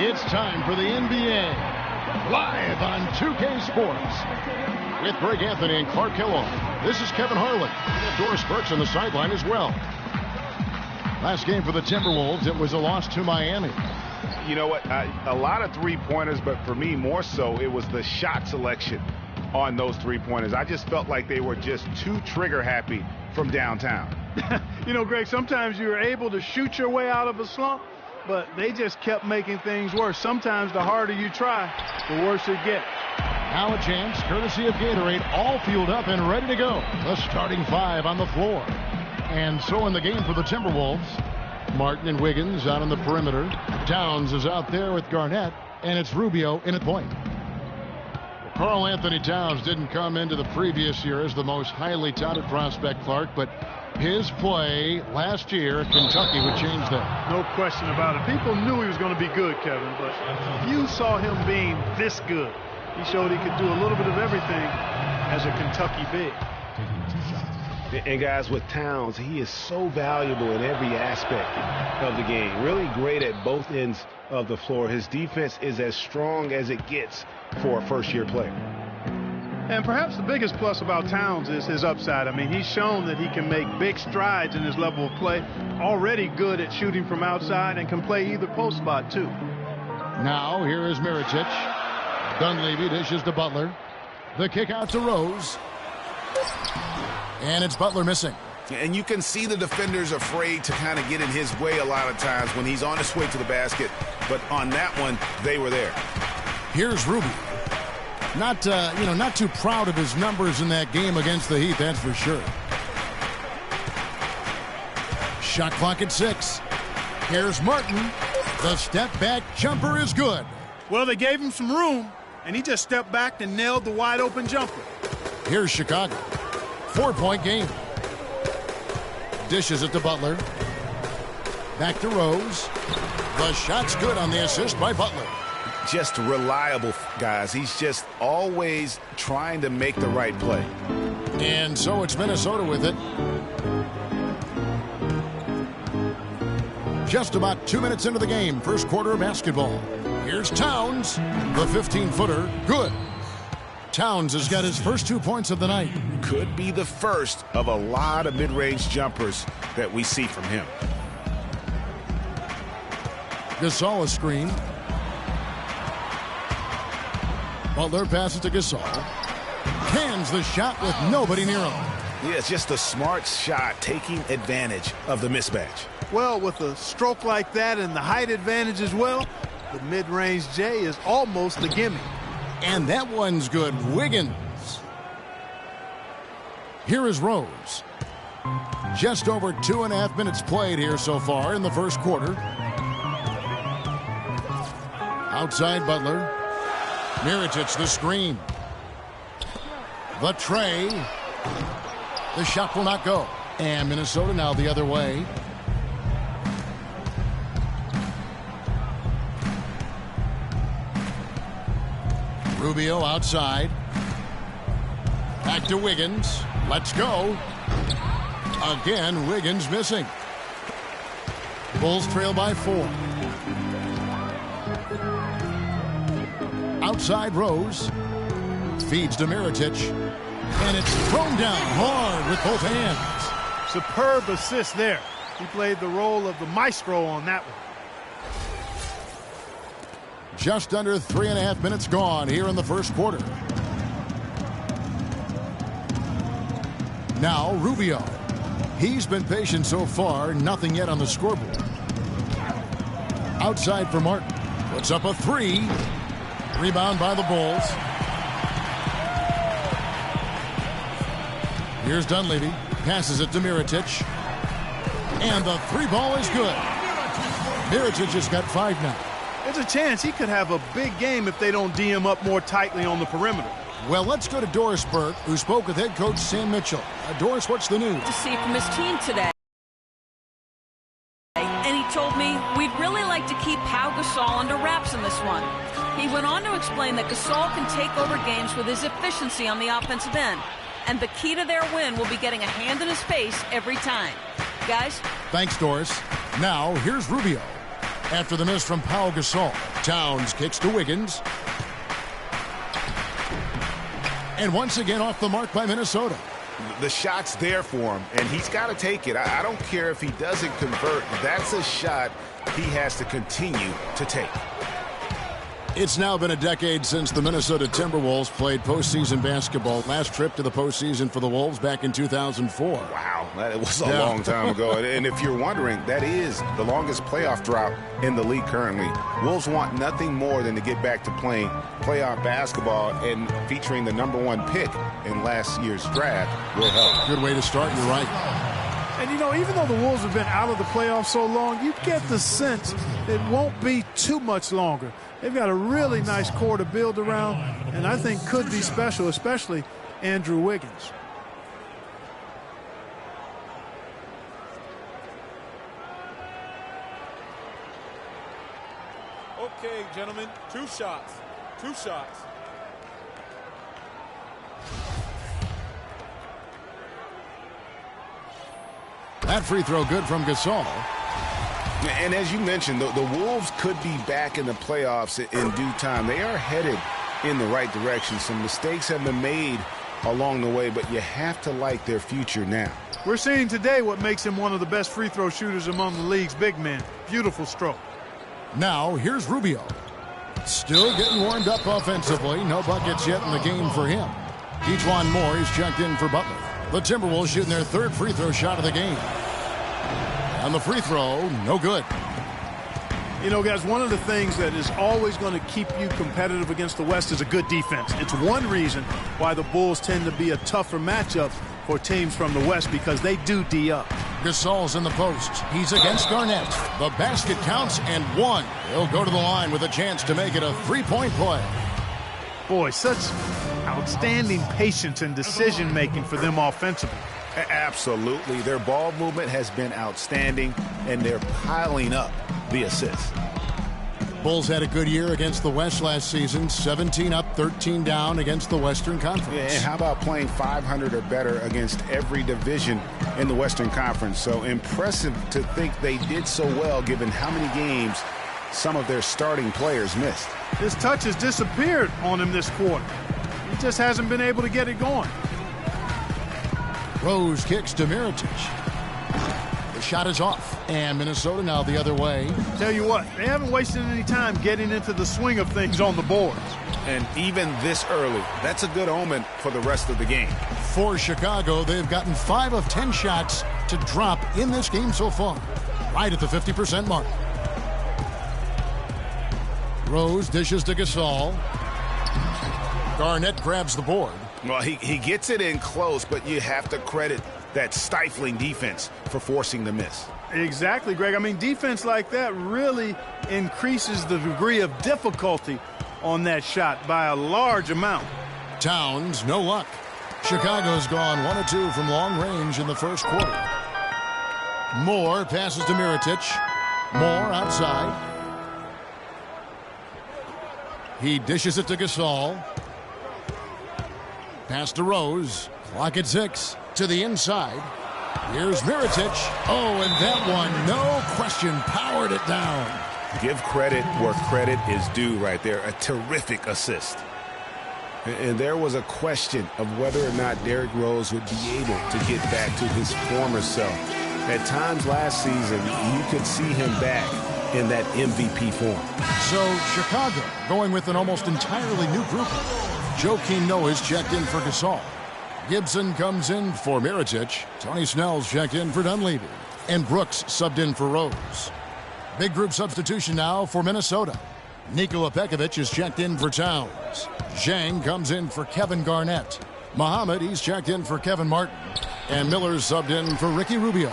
It's time for the NBA, live on 2K Sports. With Greg Anthony and Clark Kellogg, this is Kevin Harlan. Doris Burks on the sideline as well. Last game for the Timberwolves, it was a loss to Miami. You know what, a lot of three-pointers, but for me more so, it was the shot selection on those three-pointers. I just felt like they were just too trigger-happy from downtown. You know, Greg, sometimes you're able to shoot your way out of a slump, but they just kept making things worse. Sometimes the harder you try, the worse it gets. Now a chance, courtesy of Gatorade, all fueled up and ready to go. The starting five on the floor. And so in the game for the Timberwolves, Martin and Wiggins out on the perimeter. Towns is out there with Garnett, and it's Rubio in at point. Karl Anthony Towns didn't come into the previous year as the most highly touted prospect, Clark, but his play last year at Kentucky would change that. No question about it. People knew he was going to be good, Kevin, but you saw him being this good. He showed he could do a little bit of everything as a Kentucky big. And guys, with Towns, he is so valuable in every aspect of the game. Really great at both ends of the floor. His defense is as strong as it gets for a first-year player. And perhaps the biggest plus about Towns is his upside. I mean, he's shown that he can make big strides in his level of play. Already good at shooting from outside and can play either post spot, too. Now, here is Mirotic. Dunleavy dishes to Butler. The kick out to Rose. And it's Butler missing. And you can see the defenders afraid to kind of get in his way a lot of times when he's on his way to the basket. But on that one, they were there. Here's Rubio. Not too proud of his numbers in that game against the Heat, that's for sure. Shot clock at 6. Here's Martin. The step back jumper is good. Well, they gave him some room, and he just stepped back and nailed the wide open jumper. Here's Chicago. 4-point game. Dishes it to Butler. Back to Rose. The shot's good on the assist by Butler. Just reliable, guys. He's just always trying to make the right play. And so it's Minnesota with it. Just about 2 minutes into the game, first quarter of basketball. Here's Towns, the 15-footer, good. Towns has got his first 2 points of the night. Could be the first of a lot of mid-range jumpers that we see from him. Gasol a screen. Butler passes to Gasol. Cans the shot with nobody near him. Yeah, it's just a smart shot, taking advantage of the mismatch. Well, with a stroke like that and the height advantage as well, the mid-range J is almost a gimme. And that one's good. Wiggins. Here is Rose. Just over 2.5 minutes played here so far in the first quarter. Outside Butler. Mirotic the screen. The tray. The shot will not go. And Minnesota now the other way. Rubio outside. Back to Wiggins. Let's go. Again, Wiggins missing. Bulls trail by 4. Outside Rose. Feeds to Mirotic. And it's thrown down hard with both hands. Superb assist there. He played the role of the maestro on that one. Just under 3.5 minutes gone here in the first quarter. Now Rubio. He's been patient so far, nothing yet on the scoreboard. Outside for Martin. Puts up a three. Rebound by the Bulls. Here's Dunleavy. Passes it to Mirotic. And the three ball is good. Mirotic has got 5 now. There's a chance he could have a big game if they don't D him up more tightly on the perimeter. Well, let's go to Doris Burke, who spoke with head coach Sam Mitchell. Doris, what's the news? To see from his team today. And he told me we'd really like to keep Pau Gasol under wraps in this one. He went on to explain that Gasol can take over games with his efficiency on the offensive end. And the key to their win will be getting a hand in his face every time. Guys? Thanks, Doris. Now, here's Rubio. After the miss from Pau Gasol, Towns kicks to Wiggins. And once again off the mark by Minnesota. The shot's there for him, and he's got to take it. I don't care if he doesn't convert. That's a shot he has to continue to take. It's now been a decade since the Minnesota Timberwolves played postseason basketball. Last trip to the postseason for the Wolves back in 2004. Wow, that was a long time ago. And if you're wondering, that is the longest playoff drought in the league currently. Wolves want nothing more than to get back to playing playoff basketball, and featuring the #1 pick in last year's draft will help. Good way to start, you're right. And, you know, even though the Wolves have been out of the playoffs so long, you get the sense it won't be too much longer. They've got a really nice core to build around, and I think could be special, especially Andrew Wiggins. Okay, gentlemen, 2 shots. 2 shots. That free throw good from Gasol. And as you mentioned, the Wolves could be back in the playoffs in due time. They are headed in the right direction. Some mistakes have been made along the way, but you have to like their future now. We're seeing today what makes him one of the best free throw shooters among the league's big men. Beautiful stroke. Now, here's Rubio. Still getting warmed up offensively. No buckets yet in the game for him. Dejuan Moore is checked in for Butler. The Timberwolves shooting their 3rd free throw shot of the game. And the free throw, no good. You know, guys, one of the things that is always going to keep you competitive against the West is a good defense. It's one reason why the Bulls tend to be a tougher matchup for teams from the West, because they do D up. Gasol's in the post. He's against Garnett. The basket counts and 1. He'll go to the line with a chance to make it a 3-point play. Boy, such outstanding patience and decision-making for them offensively. Absolutely. Their ball movement has been outstanding, and they're piling up the assists. Bulls had a good year against the West last season. 17 up, 13 down against the Western Conference. Yeah, and how about playing 500 or better against every division in the Western Conference? So impressive to think they did so well given how many games some of their starting players missed. His touch has disappeared on him this quarter. He just hasn't been able to get it going. Rose kicks to Mirotic. The shot is off. And Minnesota now the other way. Tell you what, they haven't wasted any time getting into the swing of things on the boards. And even this early, that's a good omen for the rest of the game. For Chicago, they've gotten 5 of 10 shots to drop in this game so far. Right at the 50% mark. Rose dishes to Gasol. Garnett grabs the board. Well, he gets it in close, but you have to credit that stifling defense for forcing the miss. Exactly, Greg. I mean, defense like that really increases the degree of difficulty on that shot by a large amount. Towns, no luck. Chicago's gone 1 of 2 from long range in the first quarter. Moore passes to Mirotic. Moore outside. He dishes it to Gasol. Pass to Rose. Clock at 6. To the inside. Here's Mirotic. Oh, and that one, no question, powered it down. Give credit where credit is due right there. A terrific assist. And there was a question of whether or not Derrick Rose would be able to get back to his former self. At times last season, you could see him back in that MVP form. So Chicago going with an almost entirely new group. Joakim Noah's checked in for Gasol. Gibson comes in for Mirotic. Tony Snell's checked in for Dunleavy. And Brooks subbed in for Rose. Big group substitution now for Minnesota. Nikola Pekovic is checked in for Towns. Zhang comes in for Kevin Garnett. Muhammad, he's checked in for Kevin Martin. And Miller's subbed in for Ricky Rubio.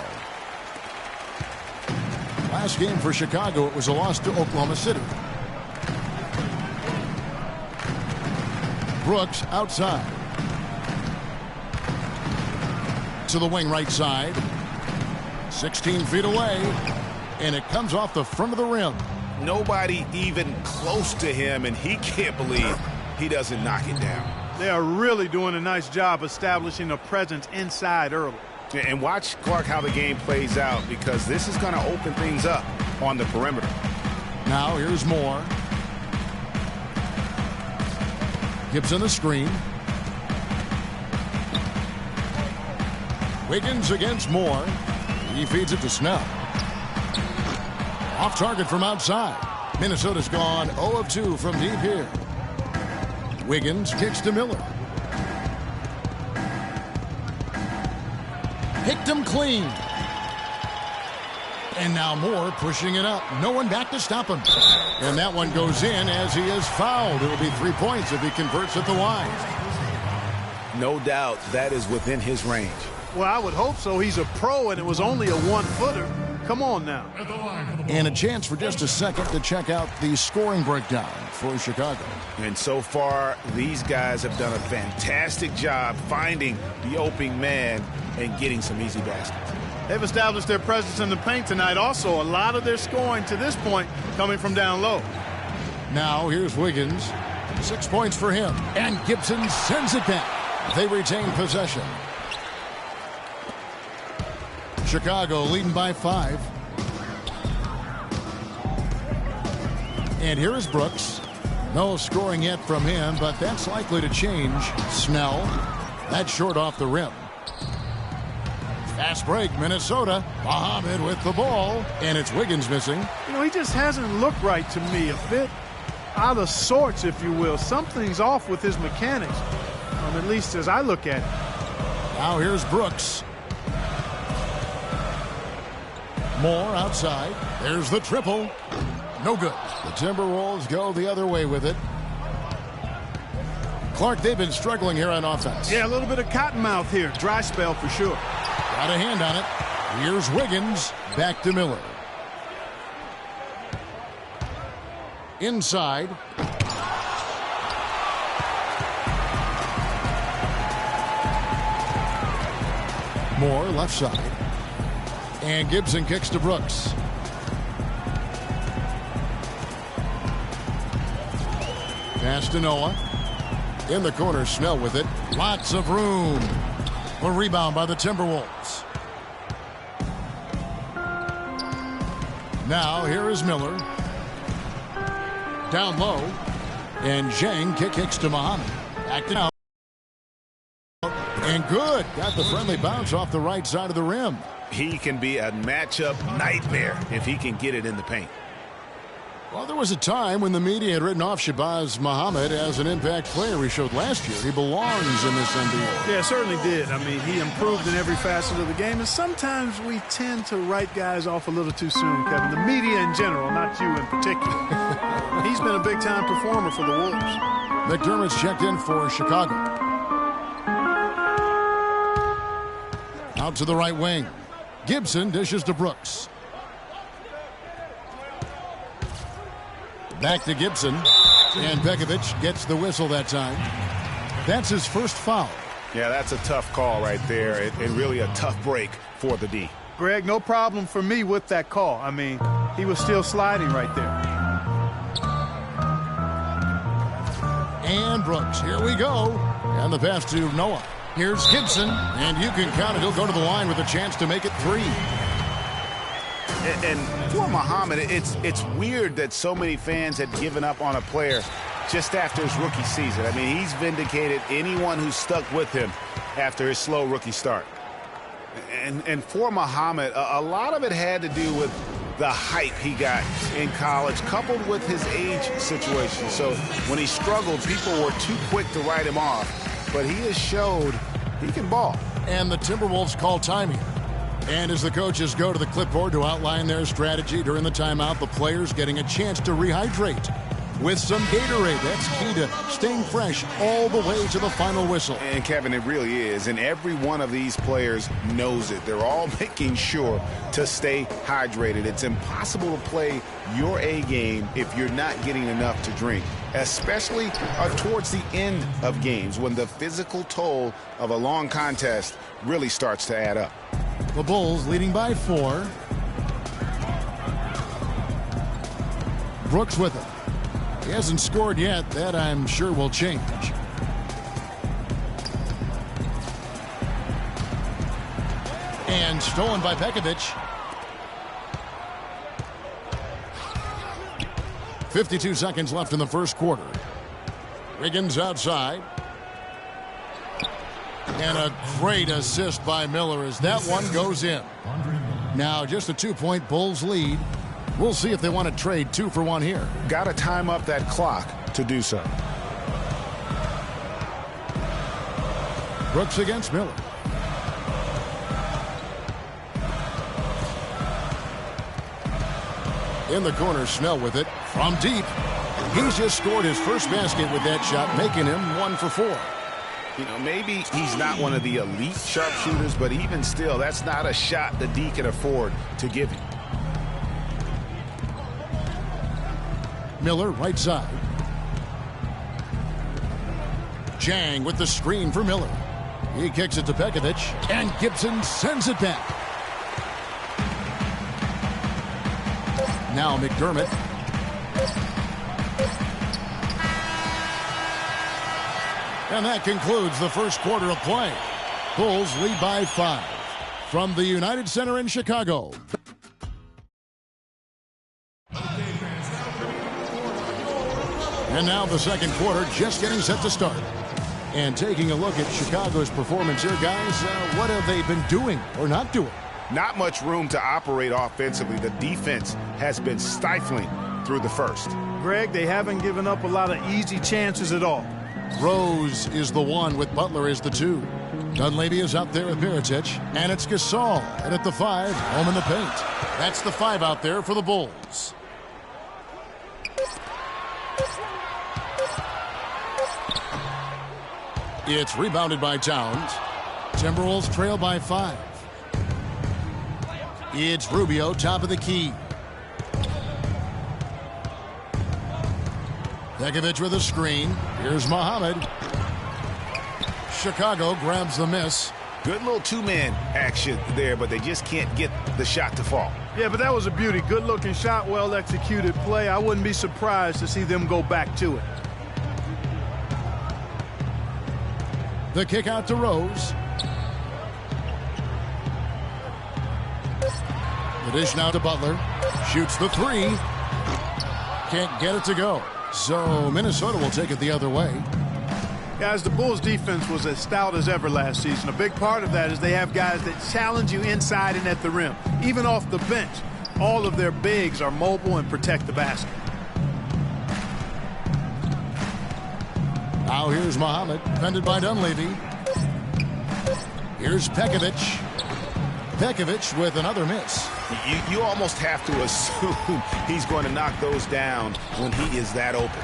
Last game for Chicago, it was a loss to Oklahoma City. Brooks outside. To the wing right side. 16 feet away. And it comes off the front of the rim. Nobody even close to him, and he can't believe he doesn't knock it down. They are really doing a nice job establishing a presence inside early. And watch, Clark, how the game plays out, because this is going to open things up on the perimeter. Now here's Moore. Gibson the screen. Wiggins against Moore. He feeds it to Snell. Off target from outside. Minnesota's gone 0 of 2 from deep here. Wiggins kicks to Miller. Picked him clean. And now Moore pushing it up. No one back to stop him. And that one goes in as he is fouled. It'll be 3 points if he converts at the line. No doubt that is within his range. Well, I would hope so. He's a pro, and it was only a one-footer. Come on now. And a chance for just a second to check out the scoring breakdown for Chicago. And so far, these guys have done a fantastic job finding the opening man and getting some easy baskets. They've established their presence in the paint tonight. Also, a lot of their scoring to this point coming from down low. Now here's Wiggins. 6 points for him. And Gibson sends it back. They retain possession. Chicago leading by 5. And here is Brooks. No scoring yet from him, but that's likely to change. Snell. That's short off the rim. Fast break, Minnesota. Muhammad with the ball. And it's Wiggins missing. You know, he just hasn't looked right to me. A bit out of sorts, if you will. Something's off with his mechanics, at least as I look at it. Now here's Brooks. Moore outside. There's the triple. No good. The Timberwolves go the other way with it. Clark, they've been struggling here on offense. Yeah, a little bit of cottonmouth here. Dry spell for sure. Got a hand on it. Here's Wiggins. Back to Miller. Inside. Moore left side. And Gibson kicks to Brooks. Pass to Noah. In the corner, Snell with it. Lots of room. A rebound by the Timberwolves. Now here is Miller. Down low. And Zhang kicks to Muhammad. Acting out. And good. Got the friendly bounce off the right side of the rim. He can be a matchup nightmare if he can get it in the paint. Well, there was a time when the media had written off Shabazz Muhammad as an impact player. He showed last year he belongs in this NBA. Yeah, certainly did. I mean, he improved in every facet of the game, and sometimes we tend to write guys off a little too soon, Kevin. The media in general, not you in particular. He's been a big-time performer for the Wolves. McDermott's checked in for Chicago. Out to the right wing. Gibson dishes to Brooks. Back to Gibson. And Pekovic gets the whistle that time. That's his first foul. Yeah, that's a tough call right there, and really a tough break for the D. Greg, no problem for me with that call. I mean, he was still sliding right there. And Brooks, here we go. And the pass to Noah. Here's Gibson, and you can count it. He'll go to the line with a chance to make it 3. And for Muhammad, it's weird that so many fans had given up on a player just after his rookie season. I mean, he's vindicated anyone who stuck with him after his slow rookie start. And for Muhammad, a lot of it had to do with the hype he got in college, coupled with his age situation. So when he struggled, people were too quick to write him off. But he has showed he can ball. And the Timberwolves call time here. And as the coaches go to the clipboard to outline their strategy during the timeout, the players getting a chance to rehydrate with some Gatorade. That's key to staying fresh all the way to the final whistle. And, Kevin, it really is. And every one of these players knows it. They're all making sure to stay hydrated. It's impossible to play your A game if you're not getting enough to drink, especially towards the end of games when the physical toll of a long contest really starts to add up. The Bulls leading by 4. Brooks with it. He hasn't scored yet. That, I'm sure, will change. And stolen by Pekovic. 52 seconds left in the first quarter. Wiggins outside. And a great assist by Miller as that one goes in. Now just a 2-point Bulls lead. We'll see if they want to trade 2 for 1 here. Got to time up that clock to do so. Brooks against Miller. In the corner, Snell with it from deep. He's just scored his first basket with that shot, making him 1 for 4. You know, maybe he's not one of the elite sharpshooters, but even still, that's not a shot the D can afford to give him. Miller right side. Jang with the screen for Miller. He kicks it to Pekovic, and Gibson sends it back. Now McDermott. And that concludes the first quarter of play. Bulls lead by 5 from the United Center in Chicago. And now the second quarter just getting set to start. And taking a look at Chicago's performance here, guys, what have they been doing or not doing? Not much room to operate offensively. The defense has been stifling through the first. Greg, they haven't given up a lot of easy chances at all. Rose is the 1 with Butler is the 2. Dunleavy is out there with Mirotic. And it's Gasol. And at the 5, home in the paint. That's the 5 out there for the Bulls. It's rebounded by Towns. Timberwolves trail by 5. It's Rubio, top of the key. Pekovic with a screen. Here's Muhammad. Chicago grabs the miss. Good little two-man action there, but they just can't get the shot to fall. Yeah, but that was a beauty. Good-looking shot, well-executed play. I wouldn't be surprised to see them go back to it. The kick out to Rose. The dish now to Butler. Shoots the 3. Can't get it to go. So Minnesota will take it the other way. Guys, the Bulls defense was as stout as ever last season. A big part of that is they have guys that challenge you inside and at the rim. Even off the bench, all of their bigs are mobile and protect the basket. Now here's Muhammad, defended by Dunleavy. Here's Pekovic. Pekovic with another miss. You almost have to assume he's going to knock those down when he is that open.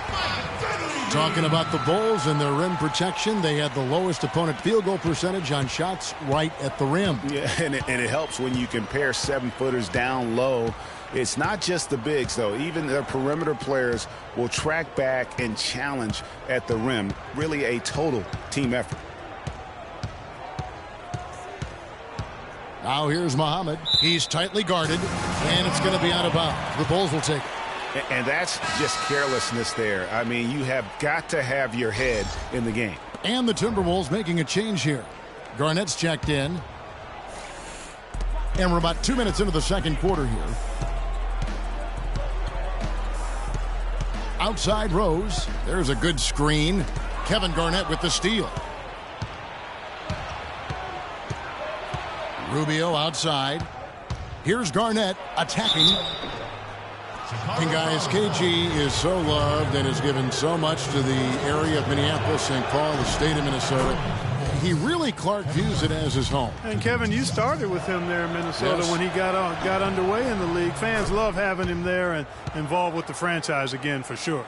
Talking about the Bulls and their rim protection, they had the lowest opponent field goal percentage on shots right at the rim. Yeah, and it helps when you compare 7-footers down low. It's not just the bigs, though. Even their perimeter players will track back and challenge at the rim. Really a total team effort. Now here's Muhammad. He's tightly guarded, and it's going to be out of bounds. The Bulls will take it. And that's just carelessness there. I mean, you have got to have your head in the game. And the Timberwolves making a change here. Garnett's checked in. And we're about 2 minutes into the second quarter here. Outside Rose. There's a good screen. Kevin Garnett with the steal. Rubio outside. Here's Garnett attacking. And guys, KG is so loved and has given so much to the area of Minneapolis, St. Paul, the state of Minnesota. He really, Clark, views it as his home. And Kevin, you started with him there in Minnesota when he got underway in the league. Fans love having him there and involved with the franchise again for sure.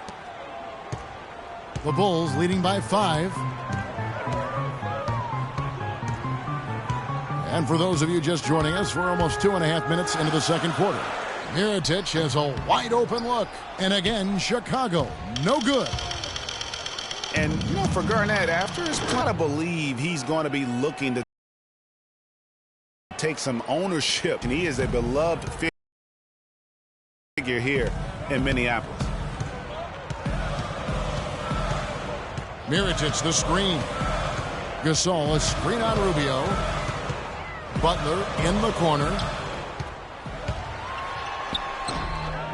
The Bulls leading by 5. And for those of you just joining us, we're almost 2.5 minutes into the second quarter. Mirotic has a wide open look. And again, Chicago, no good. And, you know, for Garnett, after his play, I believe he's going to be looking to take some ownership. And he is a beloved figure here in Minneapolis. Mirotic, the screen. Gasol, a screen on Rubio. Butler in the corner.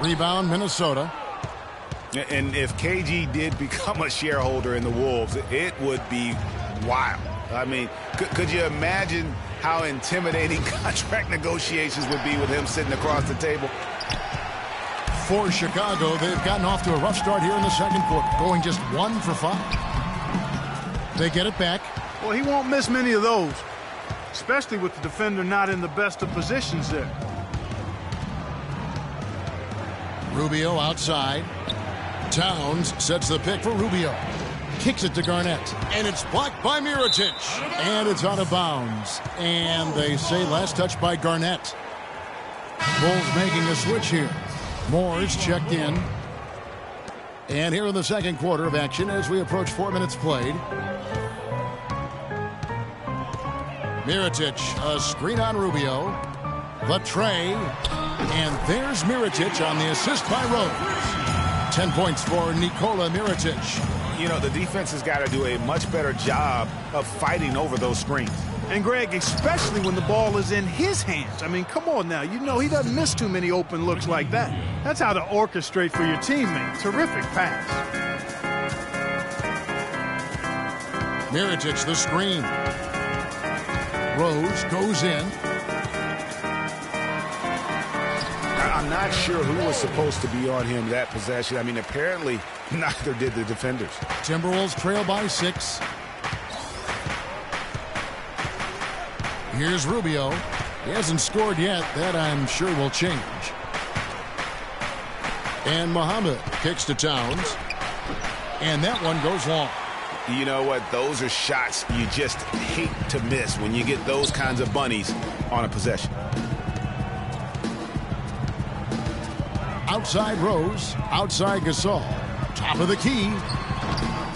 Rebound, Minnesota. And if KG did become a shareholder in the Wolves, it would be wild. I mean, could you imagine how intimidating contract negotiations would be with him sitting across the table? For Chicago, they've gotten off to a rough start here in the second quarter, going just 1 for 5. They get it back. Well, he won't miss many of those, especially with the defender not in the best of positions there. Rubio outside. Towns sets the pick for Rubio. Kicks it to Garnett. And it's blocked by Mirotic. And it's out of bounds. And they say last touch by Garnett. Bulls making a switch here. Moore's checked in. And here in the second quarter of action as we approach 4 minutes played. Mirotic, a screen on Rubio. The tray. And there's Mirotic on the assist by Rose. 10 points for Nikola Mirotic. You know, the defense has got to do a much better job of fighting over those screens. And, Greg, especially when the ball is in his hands. I mean, come on now. You know he doesn't miss too many open looks like that. That's how to orchestrate for your teammate. Terrific pass. Mirotic, the screen. Rose goes in. I'm not sure who was supposed to be on him that possession. I mean, apparently neither did the defenders. Timberwolves trail by 6. Here's Rubio. He hasn't scored yet. That I'm sure will change. And Muhammad kicks to Towns. And that one goes long. You know what? Those are shots you just hate to miss when you get those kinds of bunnies on a possession. Outside Rose. Outside Gasol. Top of the key.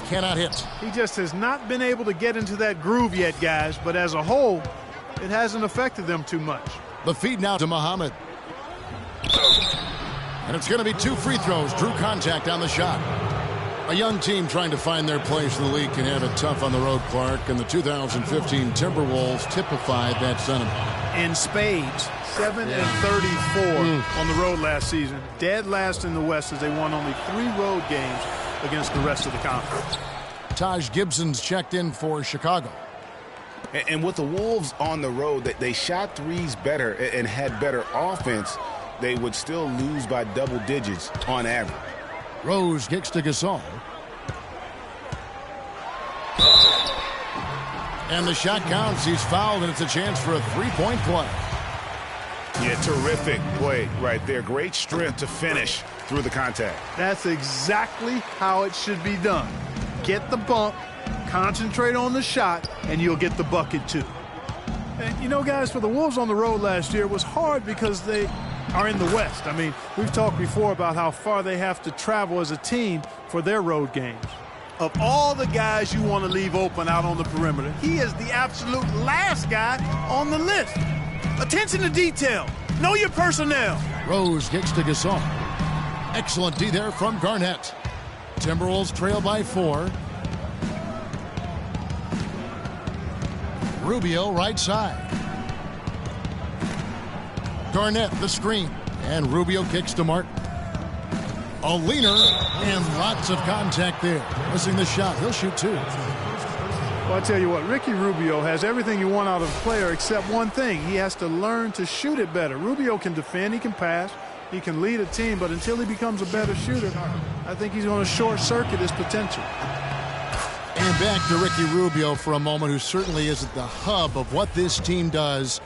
Cannot hit. He just has not been able to get into that groove yet, guys. But as a whole, it hasn't affected them too much. The feed now to Muhammad. And it's going to be 2 free throws. Drew contact on the shot. A young team trying to find their place in the league can have it tough on the road, Clark. And the 2015 Timberwolves typified that sentiment. In spades. 7-34 on the road last season. Dead last in the West as they won only 3 road games against the rest of the conference. Taj Gibson's checked in for Chicago. And with the Wolves on the road, they shot threes better and had better offense. They would still lose by double digits on average. Rose kicks to Gasol. And the shot counts. He's fouled, and it's a chance for a 3-point play. Yeah, terrific play right there. Great strength to finish through the contact. That's exactly how it should be done. Get the bump, concentrate on the shot, and you'll get the bucket too. And you know, guys, for the Wolves on the road last year, it was hard because they are in the West. I mean, we've talked before about how far they have to travel as a team for their road games. Of all the guys you want to leave open out on the perimeter, he is the absolute last guy on the list. Attention to detail. Know your personnel. Rose kicks to Gasol. Excellent D there from Garnett. Timberwolves trail by 4. Rubio right side. Garnett the screen. And Rubio kicks to Martin. A leaner and lots of contact there. Missing the shot. He'll shoot 2. Well, I tell you what, Ricky Rubio has everything you want out of a player except one thing. He has to learn to shoot it better. Rubio can defend, he can pass, he can lead a team, but until he becomes a better shooter, I think he's going to short-circuit his potential. And back to Ricky Rubio for a moment, who certainly is at the hub of what this team does,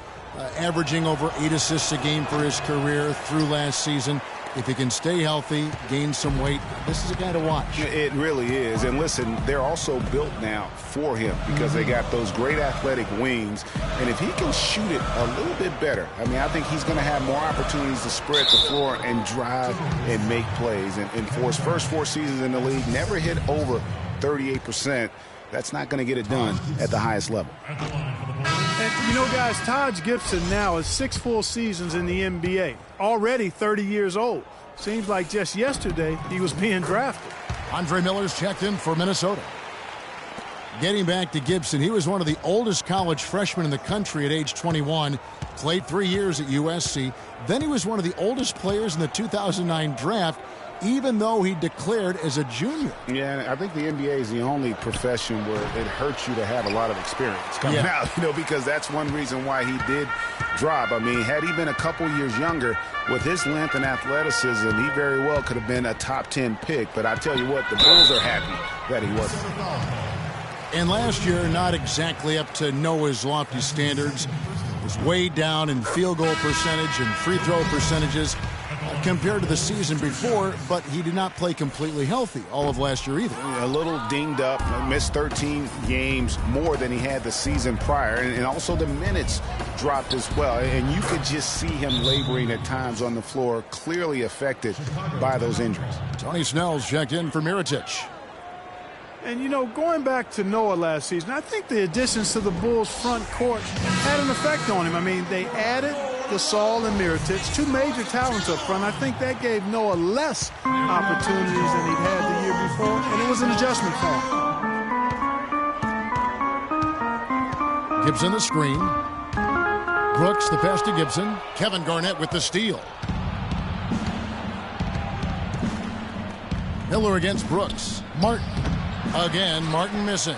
averaging over 8 assists a game for his career through last season. If he can stay healthy, gain some weight, this is a guy to watch. It really is. And listen, they're also built now for him because they got those great athletic wings. And if he can shoot it a little bit better, I mean, I think he's going to have more opportunities to spread the floor and drive and make plays. And for his first 4 seasons in the league, never hit over 38%. That's not going to get it done at the highest level. And, you know, guys, Taj Gibson now is 6 full seasons in the NBA, already 30 years old. Seems like just yesterday he was being drafted. Andre Miller's checked in for Minnesota. Getting back to Gibson, he was one of the oldest college freshmen in the country at age 21, played 3 years at USC. Then he was one of the oldest players in the 2009 draft, even though he declared as a junior. Yeah, I think the NBA is the only profession where it hurts you to have a lot of experience coming out, you know, because that's one reason why he did drop. I mean, had he been a couple years younger, with his length and athleticism, he very well could have been a top 10 pick. But I tell you what, the Bulls are happy that he wasn't. And last year, not exactly up to Noah's lofty standards. Was way down in field goal percentage and free throw percentages compared to the season before, but he did not play completely healthy all of last year either. A little dinged up, missed 13 games more than he had the season prior, and also the minutes dropped as well. And you could just see him laboring at times on the floor, clearly affected by those injuries. Tony Snell's checked in for Mirotic. And, you know, going back to Noah last season, I think the additions to the Bulls' front court had an effect on him. I mean, they added Gasol and Mirotic, 2 major talents up front. I think that gave Noah less opportunities than he'd had the year before, and it was an adjustment for him. Gibson the screen. Brooks the pass to Gibson. Kevin Garnett with the steal. Miller against Brooks. Martin. Again, Martin missing.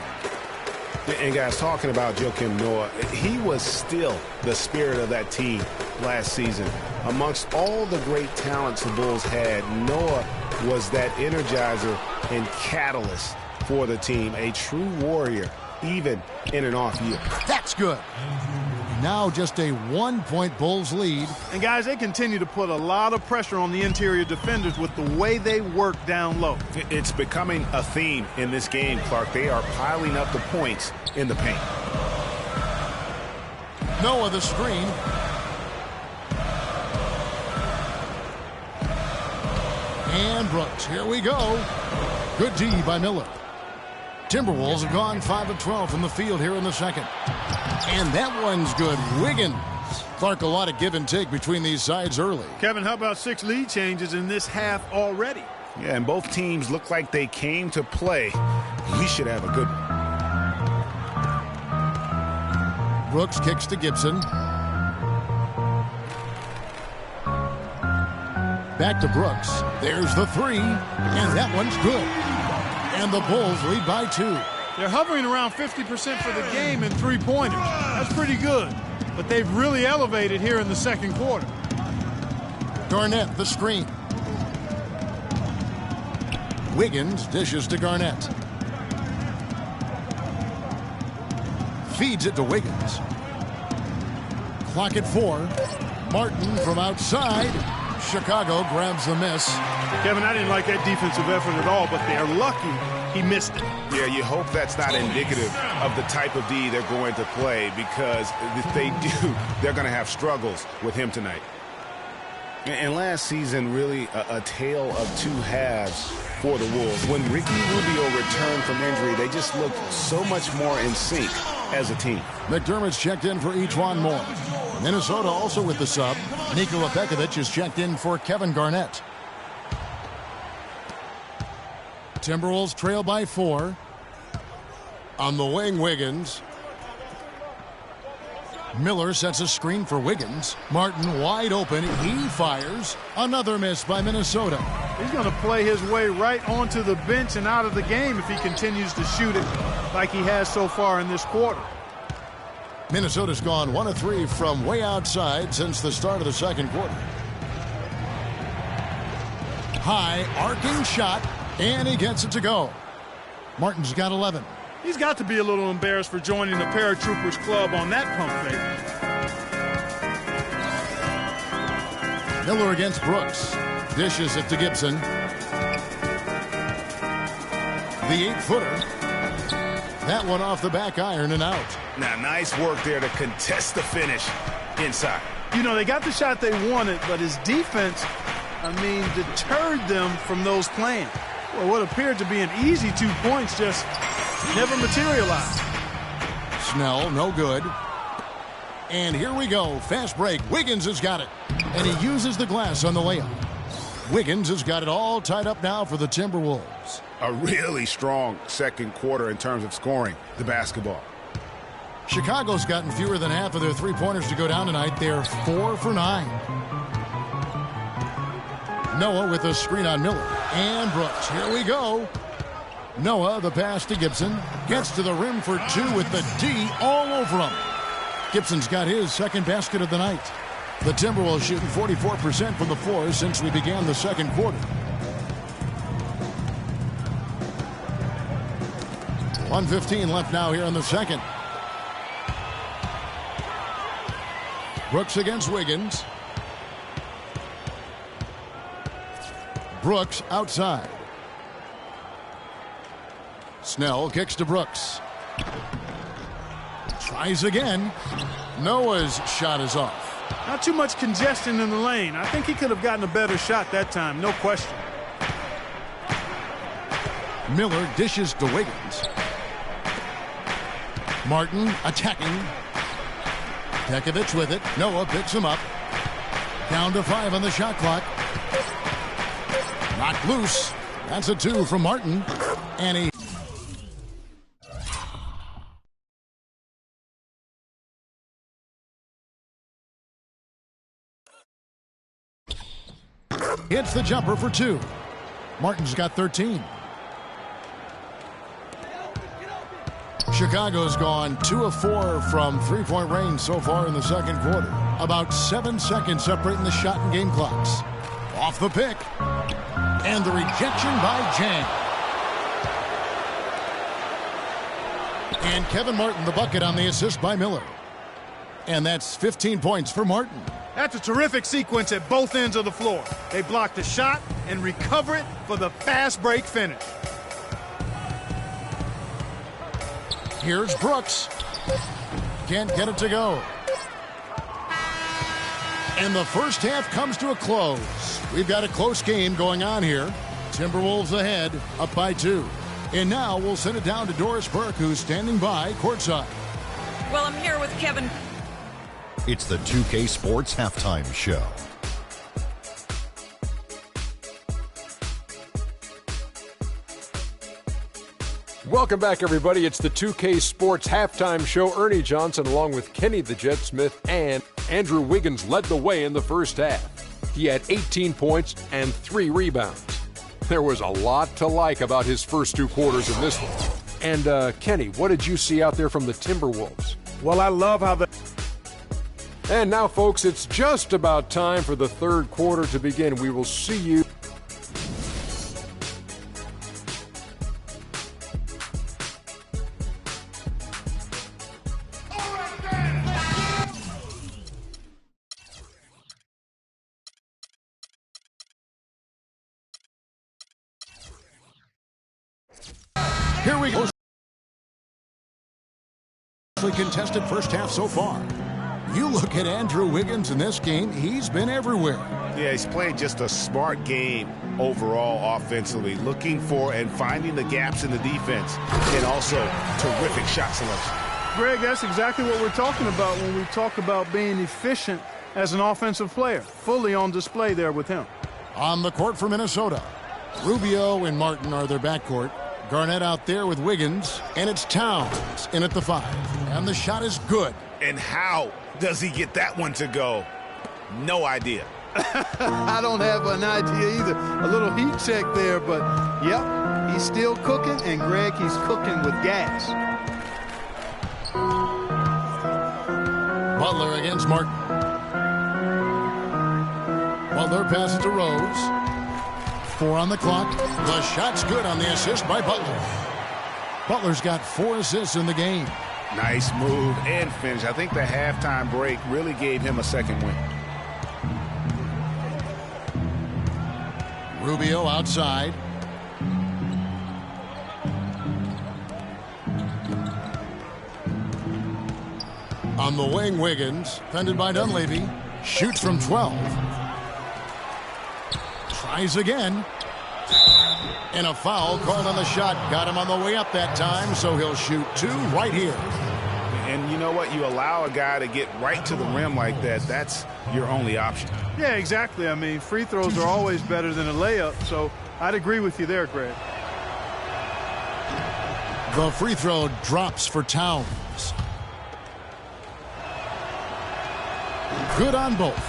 And guys, talking about Joakim Noah, he was still the spirit of that team last season. Amongst all the great talents the Bulls had, Noah was that energizer and catalyst for the team. A true warrior, even in an off year. That's good. Now just a 1-point Bulls lead. And guys, they continue to put a lot of pressure on the interior defenders with the way they work down low. It's becoming a theme in this game, Clark. They are piling up the points in the paint. Noah the screen. And Brooks, here we go. Good D by Miller. Timberwolves have gone 5 of 12 from the field here in the second. And that one's good. Wiggins. Clark, a lot of give and take between these sides early. Kevin, how about 6 lead changes in this half already? Yeah, and both teams look like they came to play. We should have a good one. Brooks kicks to Gibson. Back to Brooks. There's the 3. And that one's good. And the Bulls lead by 2. They're hovering around 50% for the game in 3-pointers. That's pretty good. But they've really elevated here in the second quarter. Garnett, the screen. Wiggins dishes to Garnett. Feeds it to Wiggins. Clock at 4. Martin from outside. Chicago grabs the miss. Kevin, I didn't like that defensive effort at all, but they're lucky he missed it. Yeah, you hope that's not indicative of the type of D they're going to play, because if they do, they're going to have struggles with him tonight. And last season, really a tale of 2 halves for the Wolves. When Ricky Rubio returned from injury, they just looked so much more in sync as a team. McDermott's checked in for Ejuan Moore. Minnesota also with the sub. Nikola Pekovic is checked in for Kevin Garnett. Timberwolves trail by 4. On the wing, Wiggins. Miller sets a screen for Wiggins. Martin wide open. He fires. Another miss by Minnesota. He's going to play his way right onto the bench and out of the game if he continues to shoot it like he has so far in this quarter. Minnesota's gone 1 of 3 from way outside since the start of the second quarter. High arcing shot, and he gets it to go. Martin's got 11. He's got to be a little embarrassed for joining the Paratroopers Club on that pump fake. Miller against Brooks. Dishes it to Gibson. The 8-footer. That one off the back iron and out. Now, nice work there to contest the finish inside. You know, they got the shot they wanted, but his defense, deterred them from those plans. Well, what appeared to be an easy 2 points just never materialized. Snell, no good. And here we go. Fast break. Wiggins has got it. And he uses the glass on the layup. Wiggins has got it all tied up now for the Timberwolves. A really strong second quarter in terms of scoring the basketball. Chicago's gotten fewer than half of their three-pointers to go down tonight. They're 4 for 9. Noah with a screen on Miller. And Brooks. Here we go. Noah, the pass to Gibson. Gets to the rim for 2 with the D all over him. Gibson's got his second basket of the night. The Timberwolves shooting 44% from the floor since we began the second quarter. 1:15 left now here in the second. Brooks against Wiggins. Brooks outside. Snell kicks to Brooks. Tries again. Noah's shot is off. Not too much congestion in the lane. I think he could have gotten a better shot that time, no question. Miller dishes to Wiggins. Martin attacking. Pekovic with it. Noah picks him up. Down to 5 on the shot clock. Knocked loose. That's a 2 from Martin. And he hits the jumper for 2. Martin's got 13. Chicago's gone 2 of 4 from three-point range so far in the second quarter. About 7 seconds separating the shot and game clocks. Off the pick. And the rejection by Jang. And Kevin Martin the bucket on the assist by Miller. And that's 15 points for Martin. That's a terrific sequence at both ends of the floor. They block the shot and recover it for the fast break finish. Here's Brooks. Can't get it to go. And the first half comes to a close. We've got a close game going on here. Timberwolves ahead, up by 2. And now we'll send it down to Doris Burke, who's standing by courtside. Well, I'm here with Kevin. It's the 2K Sports Halftime Show. Welcome back, everybody. It's the 2K Sports Halftime Show. Ernie Johnson, along with Kenny the Jet Smith and Andrew Wiggins, led the way in the first half. He had 18 points and 3 rebounds. There was a lot to like about his first 2 quarters in this one. And, Kenny, what did you see out there from the Timberwolves? Well, I love how And now, folks, it's just about time for the third quarter to begin. We will see you. Here we go. Contested first half so far. You look at Andrew Wiggins in this game, he's been everywhere. Yeah, he's playing just a smart game overall offensively, looking for and finding the gaps in the defense, and also terrific shot selection. Greg, that's exactly what we're talking about when we talk about being efficient as an offensive player. Fully on display there with him. On the court for Minnesota, Rubio and Martin are their backcourt. Garnett out there with Wiggins, and it's Towns in at the 5. And the shot is good. And how does he get that one to go? No idea. I don't have an idea either. A little heat check there, but yep, he's still cooking, and Greg, he's cooking with gas. Butler against Martin. Butler passes to Rose. 4 on the clock. The shot's good on the assist by Butler. Butler's got 4 assists in the game. Nice move and finish. I think the halftime break really gave him a second win. Rubio outside. On the wing, Wiggins, defended by Dunleavy, shoots from 12. Tries again. And a foul called on the shot. Got him on the way up that time, so he'll shoot 2 right here. And you know what? You allow a guy to get right to the rim like that, that's your only option. Yeah, exactly. I mean, free throws are always better than a layup, so I'd agree with you there, Greg. The free throw drops for Towns. Good on both.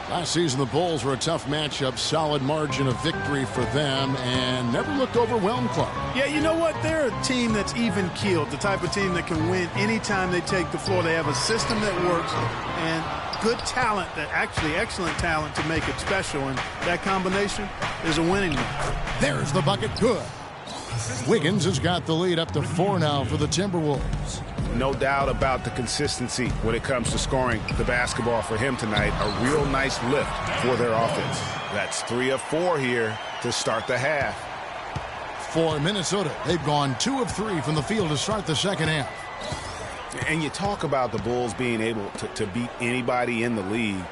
Last season, the Bulls were a tough matchup, solid margin of victory for them, and never looked overwhelmed, Clark. Yeah, you know what? They're a team that's even-keeled, the type of team that can win anytime they take the floor. They have a system that works and good talent, that actually excellent talent to make it special, and that combination is a winning one. There's the bucket. Good. Wiggins has got the lead up to 4 now for the Timberwolves. No doubt about the consistency when it comes to scoring the basketball for him tonight. A real nice lift for their offense. That's 3 of 4 here to start the half. For Minnesota, they've gone 2 of 3 from the field to start the second half. And you talk about the Bulls being able to beat anybody in the league.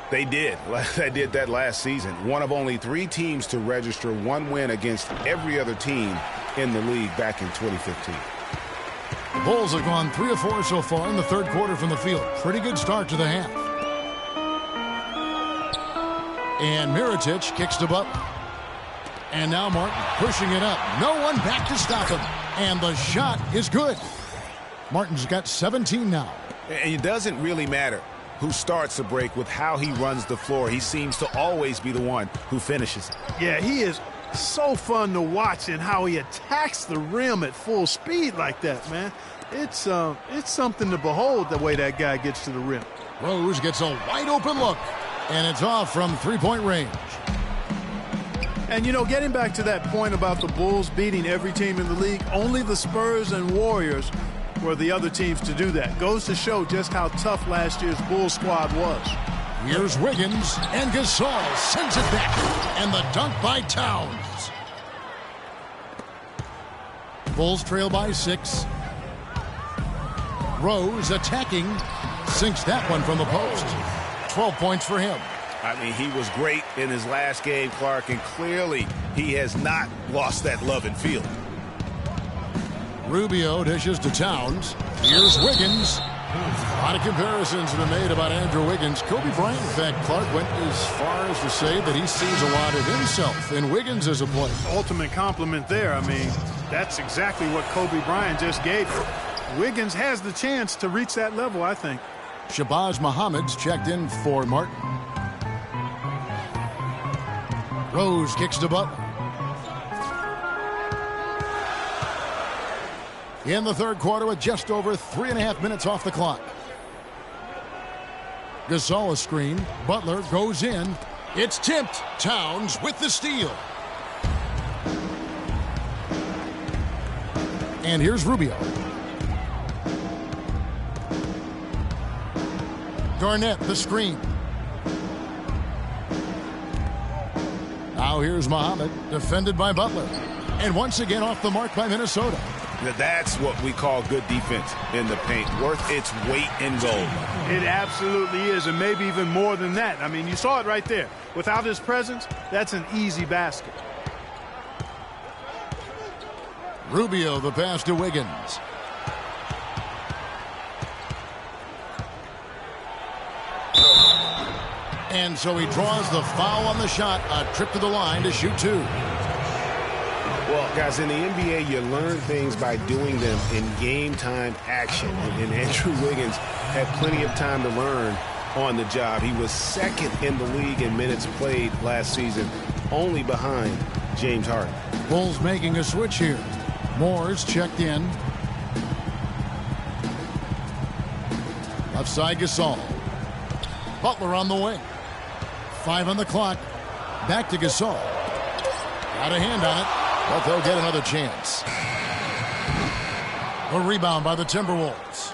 They did. They did that last season. One of only 3 teams to register 1 win against every other team in the league back in 2015. The Bulls have gone 3 of 4 so far in the third quarter from the field. Pretty good start to the half. And Mirotic kicks to Butler. And now Martin pushing it up. No one back to stop him. And the shot is good. Martin's got 17 now. And it doesn't really matter who starts the break with how he runs the floor. He seems to always be the one who finishes it. Yeah, he is so fun to watch and how he attacks the rim at full speed like that, man. It's something to behold the way that guy gets to the rim. Rose gets a wide open look, and it's off from 3-point range. And, you know, getting back to that point about the Bulls beating every team in the league, only the Spurs and Warriors were the other teams to do that. Goes to show just how tough last year's Bulls squad was. Here's Wiggins, and Gasol sends it back. And the dunk by Towns. Bulls trail by 6. Rose attacking. Sinks that one from the post. 12 points for him. I mean, he was great in his last game, Clark, and clearly he has not lost that love and feel. Rubio dishes to Towns. Here's Wiggins. A lot of comparisons have been made about Andrew Wiggins. Kobe Bryant, in fact, Clark went as far as to say that he sees a lot of himself in Wiggins as a player. Ultimate compliment there. I mean, that's exactly what Kobe Bryant just gave him. Wiggins has the chance to reach that level, I think. Shabazz Muhammad's checked in for Martin. Rose kicks to Butler. In the third quarter with just over 3.5 minutes off the clock. Gasol a screen. Butler goes in. It's tipped. Towns with the steal. And here's Rubio. Garnett the screen. Now here's Muhammad, defended by Butler. And once again off the mark by Minnesota. That's what we call good defense in the paint. Worth its weight in gold. It absolutely is, and maybe even more than that. I mean, you saw it right there. Without his presence, that's an easy basket. Rubio the pass to Wiggins. And so he draws the foul on the shot. A trip to the line to shoot 2. Well, guys, in the NBA, you learn things by doing them in game-time action. And Andrew Wiggins had plenty of time to learn on the job. He was second in the league in minutes played last season, only behind James Harden. Bulls making a switch here. Moore's checked in. Left side Gasol. Butler on the wing. 5 on the clock. Back to Gasol. Got a hand on it, but they'll get another chance. A rebound by the Timberwolves.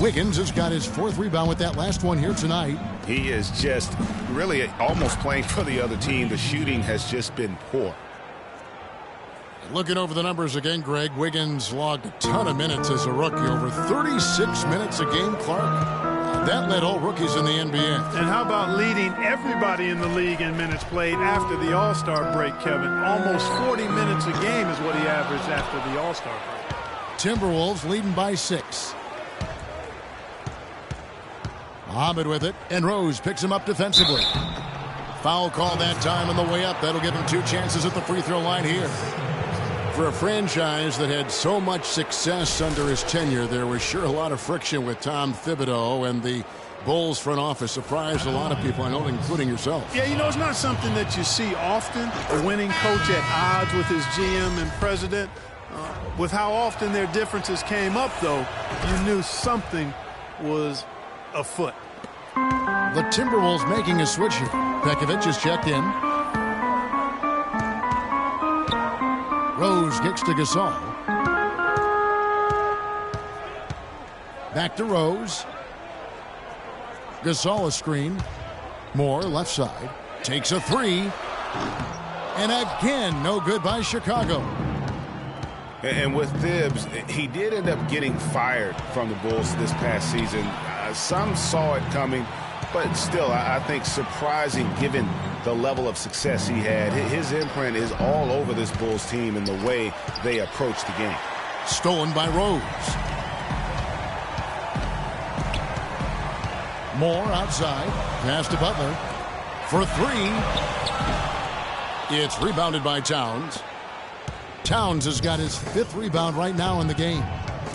Wiggins has got his 4th rebound with that last one here tonight. He is just really almost playing for the other team. The shooting has just been poor. Looking over the numbers again, Greg, Wiggins logged a ton of minutes as a rookie, over 36 minutes a game, Clark. That led all rookies in the NBA. And how about leading everybody in the league in minutes played after the All-Star break, Kevin? Almost 40 minutes a game is what he averaged after the All-Star break. Timberwolves leading by 6. Muhammad with it, and Rose picks him up defensively. Foul call that time on the way up. That'll give him 2 chances at the free throw line here. For a franchise that had so much success under his tenure, there was sure a lot of friction with Tom Thibodeau, and the Bulls front office surprised a lot of people, I know, including yourself. Yeah, you know, it's not something that you see often. A winning coach at odds with his GM and president. With how often their differences came up, though, you knew something was afoot. The Timberwolves making a switch here. Pekovic is checked in. Rose kicks to Gasol. Back to Rose. Gasol a screen. Moore left side. Takes a 3. And again, no good by Chicago. And with Thibs, he did end up getting fired from the Bulls this past season. Some saw it coming, but still, I think surprising given the level of success he had. His imprint is all over this Bulls team in the way they approach the game. Stolen by Rose. Moore outside. Pass to Butler. For 3. It's rebounded by Towns. Towns has got his 5th rebound right now in the game.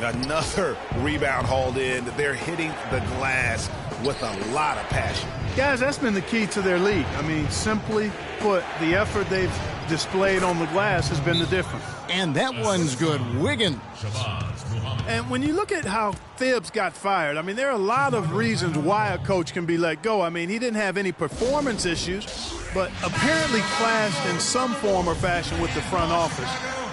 Another rebound hauled in. They're hitting the glass with a lot of passion. Guys, that's been the key to their league. I mean, simply put, the effort they've displayed on the glass has been the difference. And that one's good. Wiggins. And when you look at how Thibs got fired, I mean, there are a lot of reasons why a coach can be let go. I mean, he didn't have any performance issues, but apparently clashed in some form or fashion with the front office.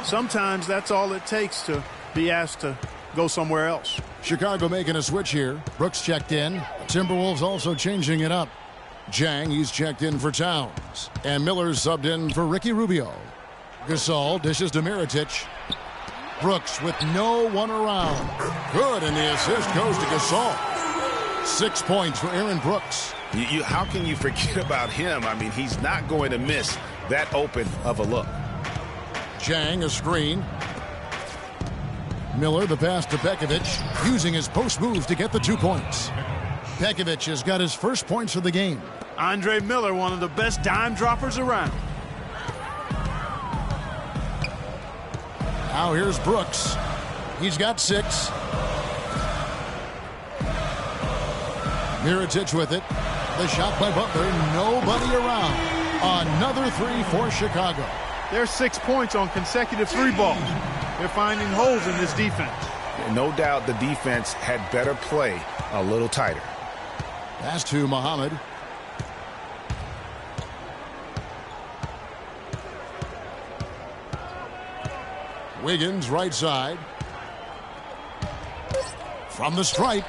Sometimes that's all it takes to be asked to go somewhere else. Chicago making a switch here. Brooks checked in. Timberwolves also changing it up. Jang, he's checked in for Towns. And Miller's subbed in for Ricky Rubio. Gasol dishes to Mirotic. Brooks with no one around. Good, and the assist goes to Gasol. 6 points for Aaron Brooks. How can you forget about him? I mean, he's not going to miss that open of a look. Jang, a screen. Miller, the pass to Pekovic, using his post moves to get the 2 points. Pekovic has got his first points of the game. Andre Miller, one of the best dime droppers around. Now here's Brooks. He's got 6. Mirotic with it. The shot by Butler. Nobody around. Another 3 for Chicago. There's 6 points on consecutive 3 balls. They're finding holes in this defense. No doubt the defense had better play a little tighter. Pass to Muhammad. Wiggins right side. From the stripe.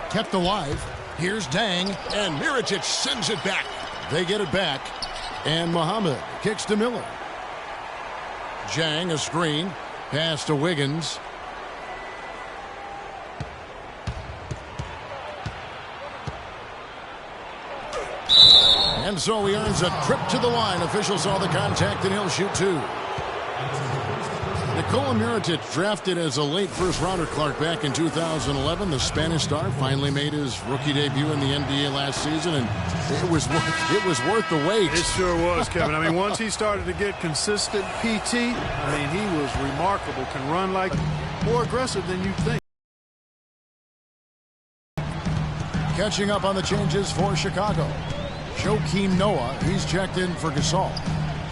Kept alive. Here's Dang. And Mirotic sends it back. They get it back. And Muhammad kicks to Miller. Jang, a screen. Pass to Wiggins. And so he earns a trip to the line. Officials saw the contact, and he'll shoot 2. Nikola Mirotic, drafted as a late first-rounder, Clark, back in 2011. The Spanish star finally made his rookie debut in the NBA last season, and it was worth the wait. It sure was, Kevin. I mean, once he started to get consistent PT, I mean, he was remarkable. Can run like more aggressive than you'd think. Catching up on the changes for Chicago. Joakim Noah, he's checked in for Gasol.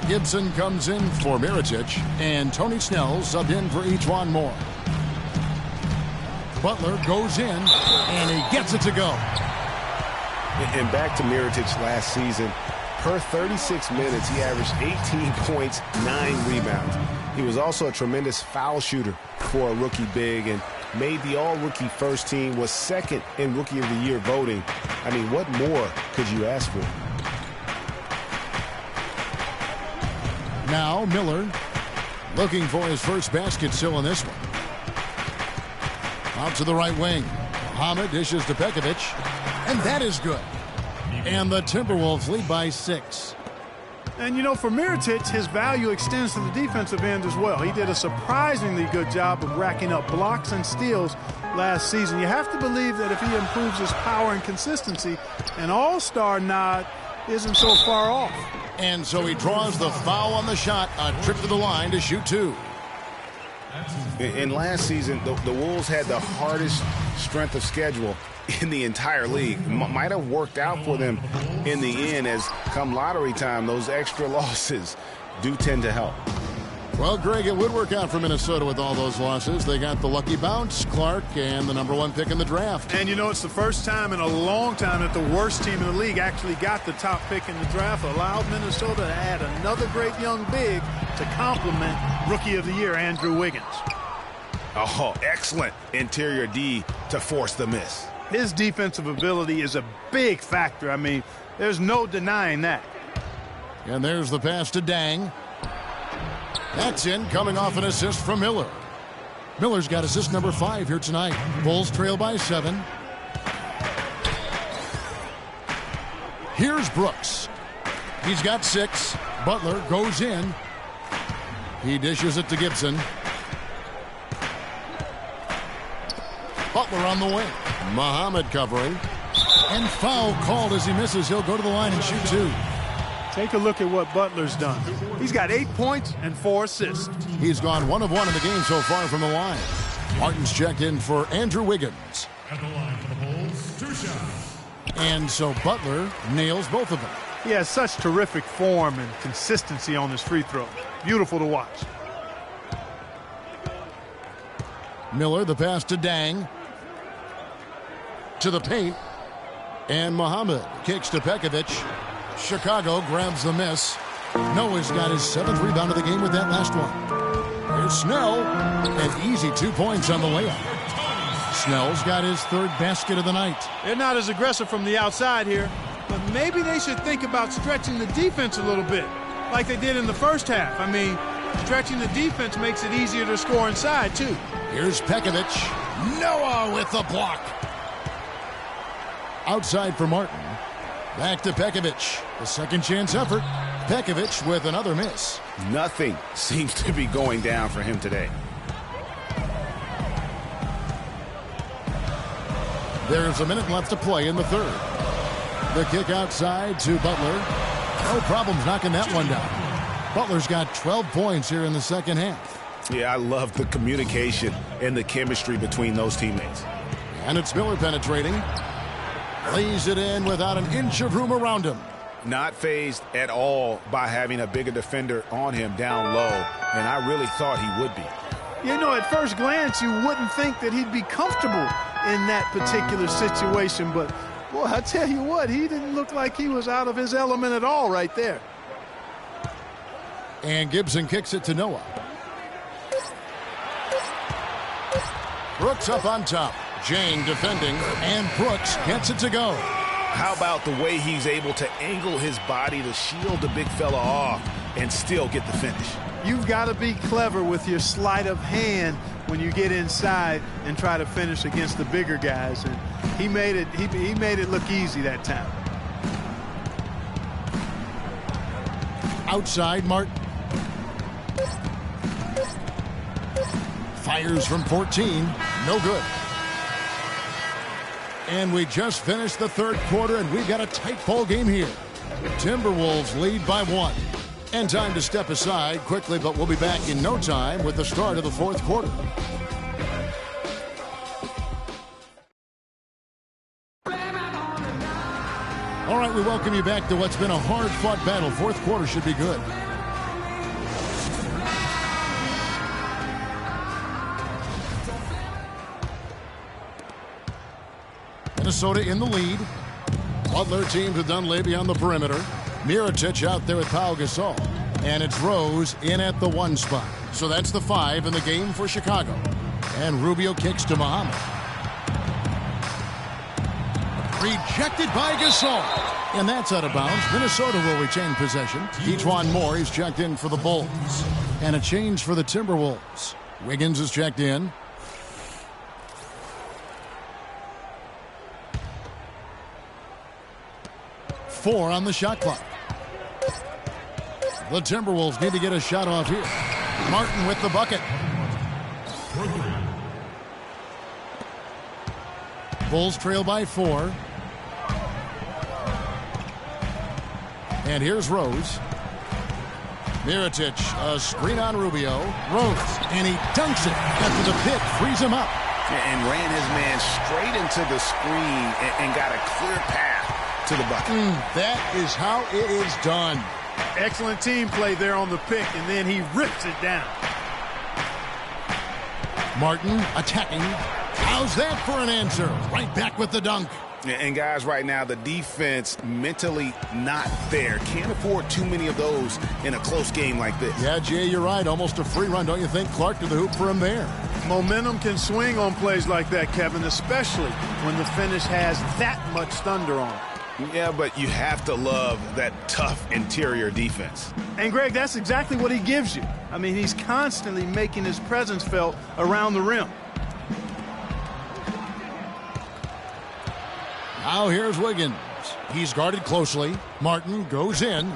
Gibson comes in for Mirotic, and Tony Snell subbed in for Ejuan Moore. Butler goes in, and he gets it to go. And back to Mirotic last season, per 36 minutes, he averaged 18 points, 9 rebounds. He was also a tremendous foul shooter for a rookie big and made the all-rookie first team, was second in Rookie of the Year voting. I mean, what more could you ask for? Now Miller looking for his first basket still in this one. Out to the right wing. Muhammad dishes to Pekovic, and that is good. And the Timberwolves lead by 6. And, you know, for Mirotic, his value extends to the defensive end as well. He did a surprisingly good job of racking up blocks and steals last season. You have to believe that if he improves his power and consistency, an all-star nod isn't so far off. And so he draws the foul on the shot, a trip to the line to shoot 2. In last season, the Wolves had the hardest strength of schedule in the entire league. Might have worked out for them in the end, as come lottery time, those extra losses do tend to help. Well, Greg, it would work out for Minnesota with all those losses. They got the lucky bounce, Clark, and the #1 pick in the draft. And, you know, it's the first time in a long time that the worst team in the league actually got the top pick in the draft, allowed Minnesota to add another great young big to complement Rookie of the Year, Andrew Wiggins. Oh, excellent interior D to force the miss. His defensive ability is a big factor. I mean, there's no denying that. And there's the pass to Dang. That's in, coming off an assist from Miller. Miller's got assist number 5 here tonight. Bulls trail by 7. Here's Brooks. He's got 6. Butler goes in. He dishes it to Gibson. Butler on the wing. Muhammad covering. And foul called as he misses. He'll go to the line and shoot 2. Take a look at what Butler's done. He's got 8 points and 4 assists. He's gone 1 of 1 in the game so far from the line. Martin's checked in for Andrew Wiggins. At the line for the Bulls, 2 shots. And so Butler nails both of them. He has such terrific form and consistency on his free throws. Beautiful to watch. Miller, the pass to Dang. To the paint. And Muhammad kicks to Pekovic. Chicago grabs the miss. Noah's got his 7th rebound of the game with that last one. Here's Snell. An easy 2 points on the layup. Snell's got his 3rd basket of the night. They're not as aggressive from the outside here, but maybe they should think about stretching the defense a little bit, like they did in the first half. I mean, stretching the defense makes it easier to score inside, too. Here's Pekovic. Noah with the block. Outside for Martin. Back to Pekovic. The second chance effort. Pekovic with another miss. Nothing seems to be going down for him today. There's a minute left to play in the 3rd. The kick outside to Butler. No problems knocking that one down. Butler's got 12 points here in the second half. Yeah, I love the communication and the chemistry between those teammates. And it's Miller penetrating. Lays it in without an inch of room around him. Not fazed at all by having a bigger defender on him down low, and I really thought he would be. You know, at first glance, you wouldn't think that he'd be comfortable in that particular situation, but, boy, I tell you what, he didn't look like he was out of his element at all right there. And Gibson kicks it to Noah. Brooks up on top. Jang defending, and Brooks gets it to go. How about the way he's able to angle his body to shield the big fella off and still get the finish? You've got to be clever with your sleight of hand when you get inside and try to finish against the bigger guys. And he made it look easy that time. Outside, Martin. Fires from 14. No good. And we just finished the third quarter, and we've got a tight ball game here. Timberwolves lead by 1. And time to step aside quickly, but we'll be back in no time with the start of the fourth quarter. All right, we welcome you back to what's been a hard-fought battle. Fourth quarter should be good. Minnesota in the lead. Butler teams with Dunleavy on the perimeter. Mirotic out there with Pau Gasol. And it's Rose in at the 1 spot. So that's the 5 in the game for Chicago. And Rubio kicks to Muhammad. Rejected by Gasol. And that's out of bounds. Minnesota will retain possession. Ejuan Moore is checked in for the Bulls. And a change for the Timberwolves. Wiggins is checked in. Four on the shot clock. The Timberwolves need to get a shot off here. Martin with the bucket. Bulls trail by 4. And here's Rose. Mirotic, a screen on Rubio. Rose, and he dunks it after the pick frees him up. And ran his man straight into the screen and got a clear path to the bucket. That is how it is done. Excellent team play there on the pick, and then he rips it down. Martin attacking. How's that for an answer? Right back with the dunk. And guys, right now, the defense mentally not there. Can't afford too many of those in a close game like this. Yeah, Jay, you're right. Almost a free run, don't you think? Clark to the hoop for him there. Momentum can swing on plays like that, Kevin, especially when the finish has that much thunder on it. Yeah, but you have to love that tough interior defense. And, Greg, that's exactly what he gives you. I mean, he's constantly making his presence felt around the rim. Now here's Wiggins. He's guarded closely. Martin goes in.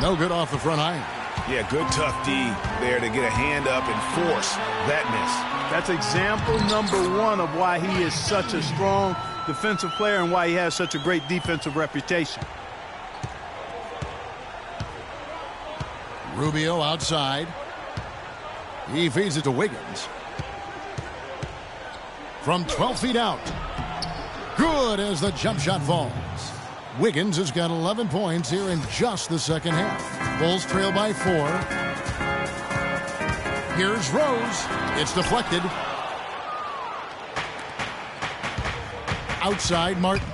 No good off the front iron. Yeah, good tough D there to get a hand up and force that miss. That's example number 1 of why he is such a strong defensive player and why he has such a great defensive reputation. Rubio outside. He feeds it to Wiggins. From 12 feet out. Good as the jump shot falls. Wiggins has got 11 points here in just the second half. Bulls trail by 4. Here's Rose. It's deflected. Outside Martin.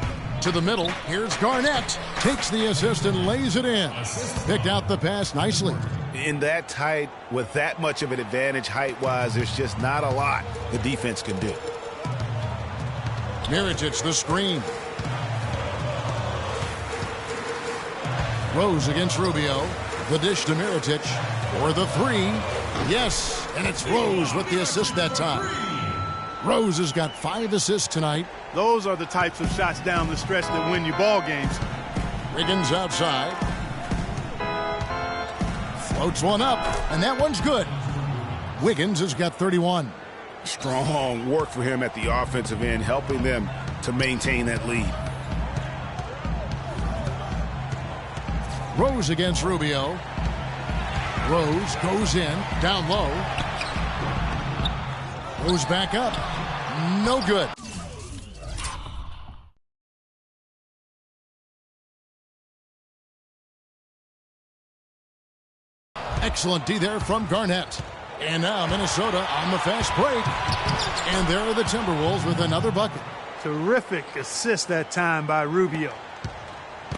To the middle. Here's Garnett. Takes the assist and lays it in. Picked out the pass nicely. In that tight, with that much of an advantage height-wise, there's just not a lot the defense can do. Mirotic the screen. Rose against Rubio. The dish to Mirotic for the 3. Yes, and it's Rose with the assist that time. Rose has got 5 assists tonight. Those are the types of shots down the stretch that win you ball games. Wiggins outside. Floats one up, and that one's good. Wiggins has got 31. Strong work for him at the offensive end, helping them to maintain that lead. Rose against Rubio. Rose goes in, down low. Rose back up. No good. Excellent D there from Garnett. And now Minnesota on the fast break. And there are the Timberwolves with another bucket. Terrific assist that time by Rubio.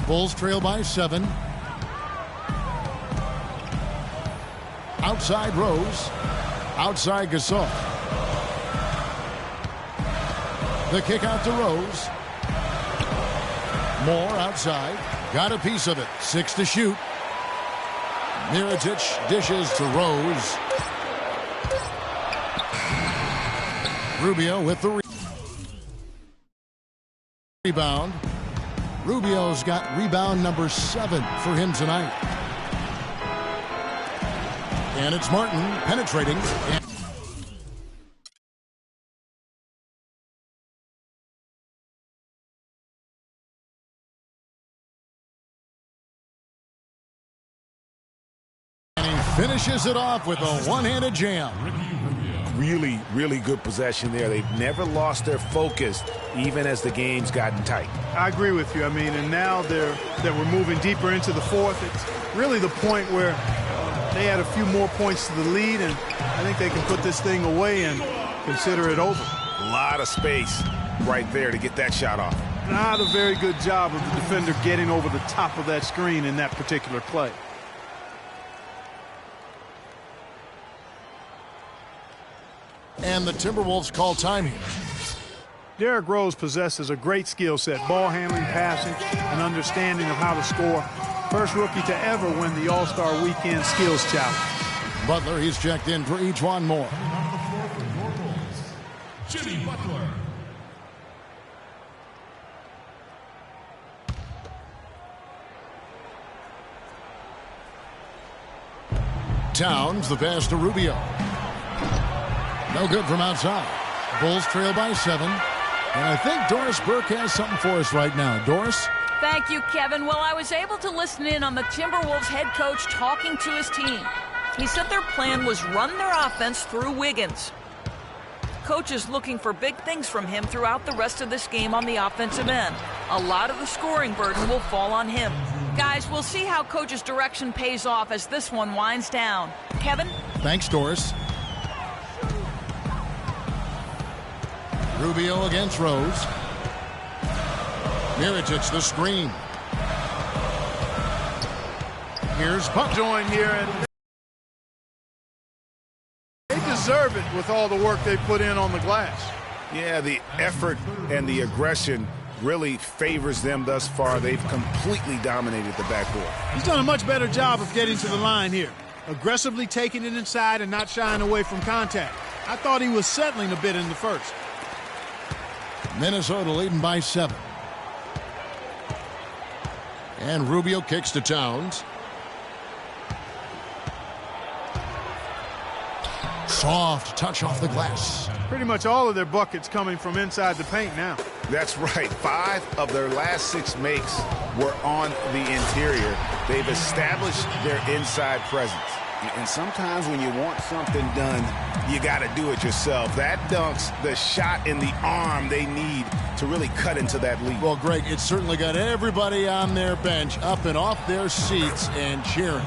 Bulls trail by 7. Outside Rose. Outside Gasol. The kick out to Rose. Moore outside. Got a piece of it. 6 to shoot. Mirotic dishes to Rose. Rubio with the rebound. Rubio's got rebound number 7 for him tonight. And it's Martin penetrating. finishes it off with a one-handed jam. Really, really good possession there. They've never lost their focus, even as the game's gotten tight. I agree with you. I mean, and now that we're moving deeper into the fourth, it's really the point where they add a few more points to the lead, and I think they can put this thing away and consider it over. A lot of space right there to get that shot off. Not a very good job of the defender getting over the top of that screen in that particular play. And the Timberwolves call time here. Derrick Rose possesses a great skill set, ball handling, passing, and understanding of how to score. First rookie to ever win the All-Star Weekend Skills Challenge. Butler, he's checked in for each one more. Jimmy Butler. Towns, the pass to Rubio. No good from outside. Bulls trail by 7. And I think Doris Burke has something for us right now. Doris? Thank you, Kevin. Well, I was able to listen in on the Timberwolves head coach talking to his team. He said their plan was run their offense through Wiggins. Coach is looking for big things from him throughout the rest of this game on the offensive end. A lot of the scoring burden will fall on him. Guys, we'll see how Coach's direction pays off as this one winds down. Kevin? Thanks, Doris. Rubio against Rose. Mirotic, the screen. Here's Puck. Join here, and they deserve it with all the work they put in on the glass. Yeah, the effort and the aggression really favors them thus far. They've completely dominated the backboard. He's done a much better job of getting to the line here. Aggressively taking it inside and not shying away from contact. I thought he was settling a bit in the first. Minnesota leading by 7. And Rubio kicks to Towns. Soft touch off the glass. Pretty much all of their buckets coming from inside the paint now. That's right. 5 of their last 6 makes were on the interior. They've established their inside presence. And sometimes when you want something done, you got to do it yourself. That dunks the shot in the arm they need to really cut into that lead. Well, Greg, it's certainly got everybody on their bench up and off their seats and cheering.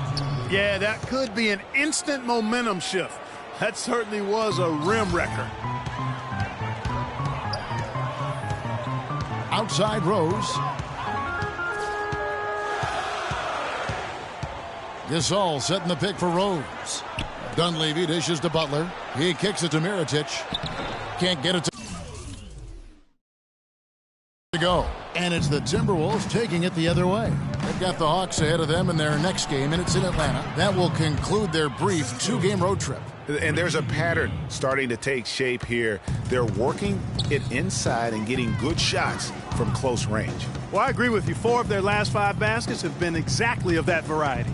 Yeah, that could be an instant momentum shift. That certainly was a rim wrecker. Outside Rose. Gasol setting the pick for Rose. Dunleavy dishes to Butler. He kicks it to Mirotic. Can't get it to go. And it's the Timberwolves taking it the other way. They've got the Hawks ahead of them in their next game, and it's in Atlanta. That will conclude their brief 2-game road trip. And there's a pattern starting to take shape here. They're working it inside and getting good shots from close range. Well, I agree with you. 4 of their last 5 baskets have been exactly of that variety.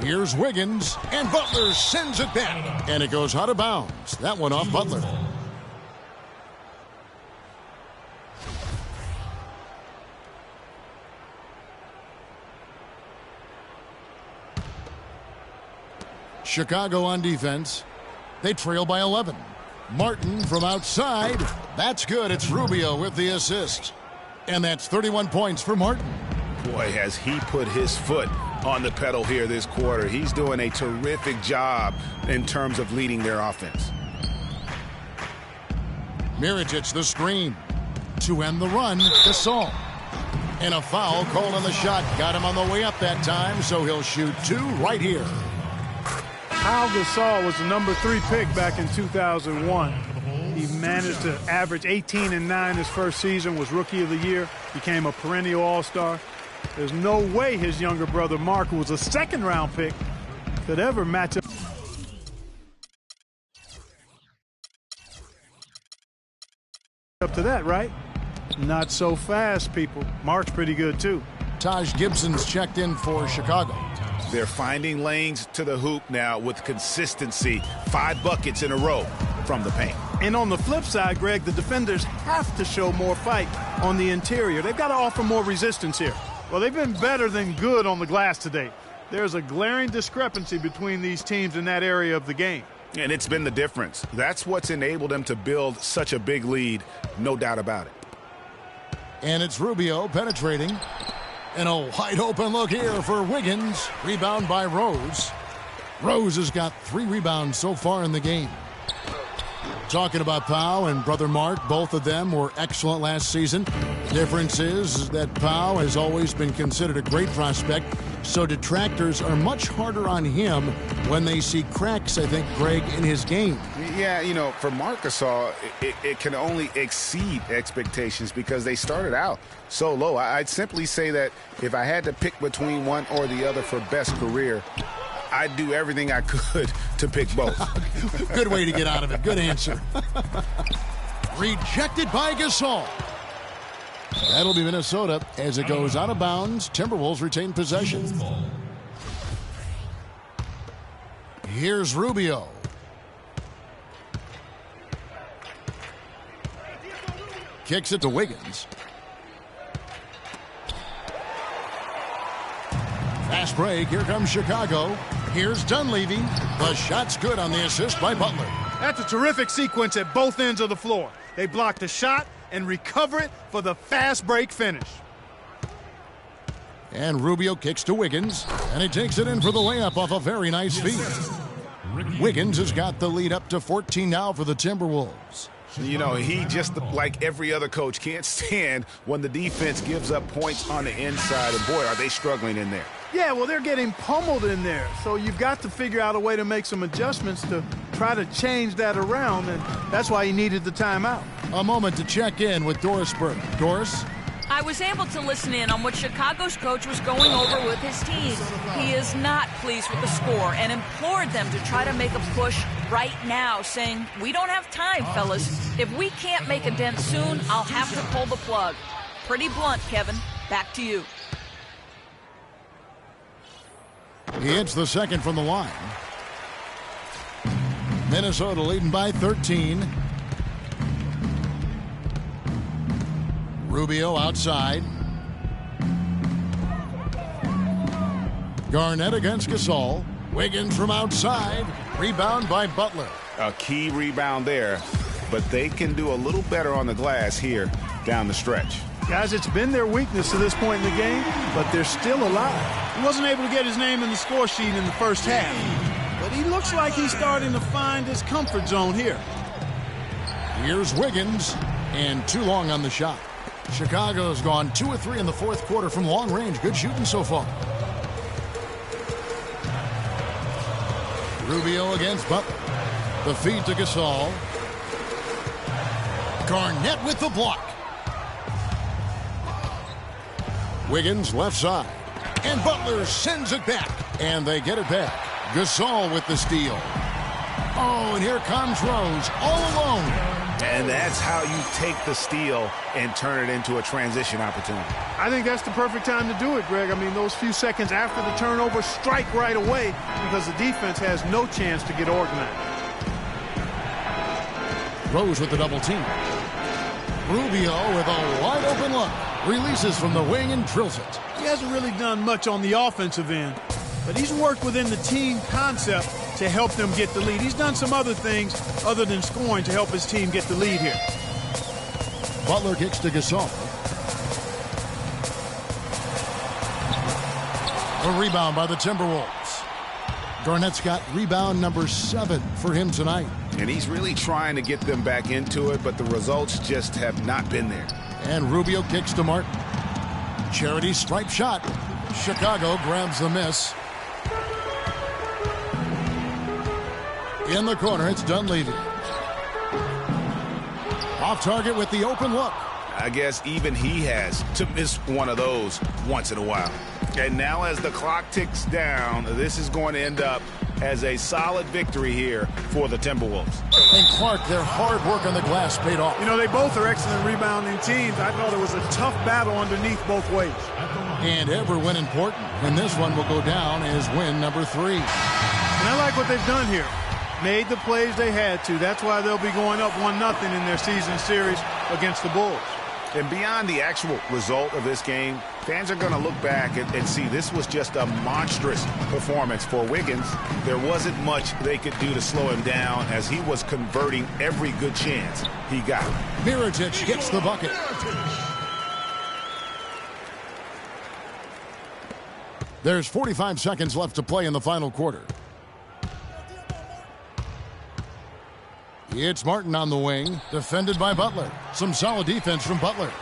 Here's Wiggins, and Butler sends it back. And it goes out of bounds. That one off Butler. Chicago on defense. They trail by 11. Martin from outside. That's good. It's Rubio with the assist. And that's 31 points for Martin. Boy, has he put his foot on the pedal here this quarter. He's doing a terrific job in terms of leading their offense. Mirotic the screen. To end the run, Gasol. And a foul called on the shot. Got him on the way up that time, so he'll shoot 2 right here. Pau Gasol was the number 3 pick back in 2001. He managed to average 18 and 9 his first season, was Rookie of the Year, became a perennial All-Star. There's no way his younger brother Mark, who was a second-round pick, could ever match up to that, right? Not so fast, people. Mark's pretty good, too. Taj Gibson's checked in for Chicago. They're finding lanes to the hoop now with consistency. 5 buckets in a row from the paint. And on the flip side, Greg, the defenders have to show more fight on the interior. They've got to offer more resistance here. Well, they've been better than good on the glass today. There's a glaring discrepancy between these teams in that area of the game. And it's been the difference. That's what's enabled them to build such a big lead, no doubt about it. And it's Rubio penetrating. And a wide open look here for Wiggins. Rebound by Rose. Rose has got 3 rebounds so far in the game. Talking about Pau and brother Mark, both of them were excellent last season. The difference is that Pau has always been considered a great prospect, so detractors are much harder on him when they see cracks, I think, Greg, in his game. Yeah, you know, for Marc Gasol, it can only exceed expectations because they started out so low. I'd simply say that if I had to pick between one or the other for best career, I'd do everything I could to pick both. Good way to get out of it. Good answer. Rejected by Gasol. That'll be Minnesota as it goes out of bounds. Timberwolves retain possession. Here's Rubio. Kicks it to Wiggins. Fast break. Here comes Chicago. Here's Dunleavy. The shot's good on the assist by Butler. That's a terrific sequence at both ends of the floor. They block the shot and recover it for the fast break finish. And Rubio kicks to Wiggins, and he takes it in for the layup off a very nice feed. Wiggins has got the lead up to 14 now for the Timberwolves. You know, he just, like every other coach, can't stand when the defense gives up points on the inside, and boy, are they struggling in there. Yeah, well, they're getting pummeled in there, so you've got to figure out a way to make some adjustments to try to change that around, and that's why he needed the timeout. A moment to check in with Doris Burke. Doris? I was able to listen in on what Chicago's coach was going over with his team. He is not pleased with the score and implored them to try to make a push right now, saying, "We don't have time, fellas. If we can't make a dent soon, I'll have to pull the plug." Pretty blunt, Kevin. Back to you. He hits the second from the line. Minnesota leading by 13. Rubio outside. Garnett against Gasol. Wiggins from outside. Rebound by Butler. A key rebound there, but they can do a little better on the glass here down the stretch. Guys, it's been their weakness to this point in the game, but they're still alive. He wasn't able to get his name in the score sheet in the first half, but he looks like he's starting to find his comfort zone here. Here's Wiggins, and too long on the shot. Chicago's gone 2 of 3 in the fourth quarter from long range. Good shooting so far. Rubio against Butler. The feed to Gasol. Garnett with the block. Wiggins left side. And Butler sends it back. And they get it back. Gasol with the steal. Oh, and here comes Rose all alone. And that's how you take the steal and turn it into a transition opportunity. I think that's the perfect time to do it, Greg. I mean, those few seconds after the turnover, strike right away because the defense has no chance to get organized. Rose with the double team. Rubio with a wide open look. Releases from the wing and drills it. He hasn't really done much on the offensive end, but he's worked within the team concept to help them get the lead. He's done some other things other than scoring to help his team get the lead here. Butler kicks to Gasol. A rebound by the Timberwolves. Garnett's got rebound number 7 for him tonight. And he's really trying to get them back into it, but the results just have not been there. And Rubio kicks to Martin. Charity stripe shot. Chicago grabs the miss. In the corner, it's Dunleavy. Off target with the open look. I guess even he has to miss one of those once in a while. And now as the clock ticks down, this is going to end up as a solid victory here for the Timberwolves. And Clark, their hard work on the glass paid off. You know, they both are excellent rebounding teams. I thought it was a tough battle underneath both ways. And every win important. And this one will go down as win number 3. And I like what they've done here. Made the plays they had to. That's why they'll be going up 1-0 in their season series against the Bulls. And beyond the actual result of this game, fans are going to look back and see this was just a monstrous performance for Wiggins. There wasn't much they could do to slow him down as he was converting every good chance he got. Mirotic gets the bucket. There's 45 seconds left to play in the final quarter. It's Martin on the wing, defended by Butler. Some solid defense from Butler.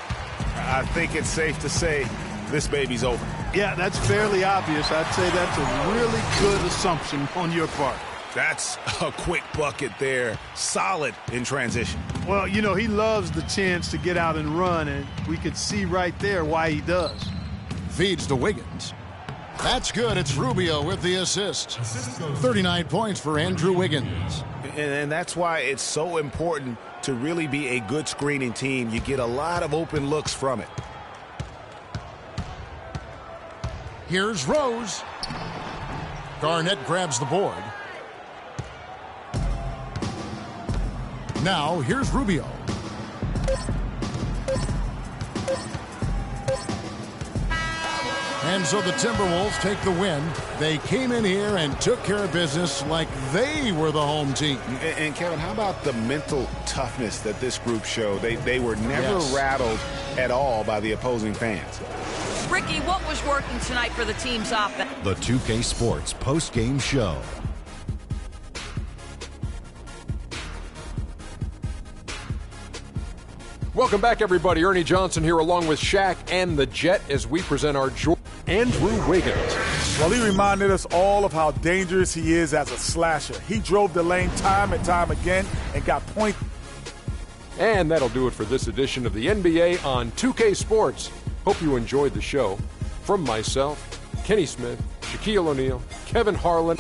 I think it's safe to say this baby's over. Yeah, that's fairly obvious. I'd say that's a really good assumption on your part. That's a quick bucket there. Solid in transition. Well, you know, he loves the chance to get out and run, and we could see right there why he does. Feeds to Wiggins. That's good. It's Rubio with the assist. 39 points for Andrew Wiggins. And that's why it's so important to really be a good screening team. You get a lot of open looks from it. Here's Rose. Garnett grabs the board. Now, here's Rubio. And so the Timberwolves take the win. They came in here and took care of business like they were the home team. And Kevin, how about the mental toughness that this group showed? They were never rattled at all by the opposing fans. Ricky, what was working tonight for the team's offense? The 2K Sports post-game show. Welcome back, everybody. Ernie Johnson here along with Shaq and the Jet as we present our Andrew Wiggins. Well, he reminded us all of how dangerous he is as a slasher. He drove the lane time and time again and got points. And that'll do it for this edition of the NBA on 2K Sports. Hope you enjoyed the show. From myself, Kenny Smith, Shaquille O'Neal, Kevin Harlan,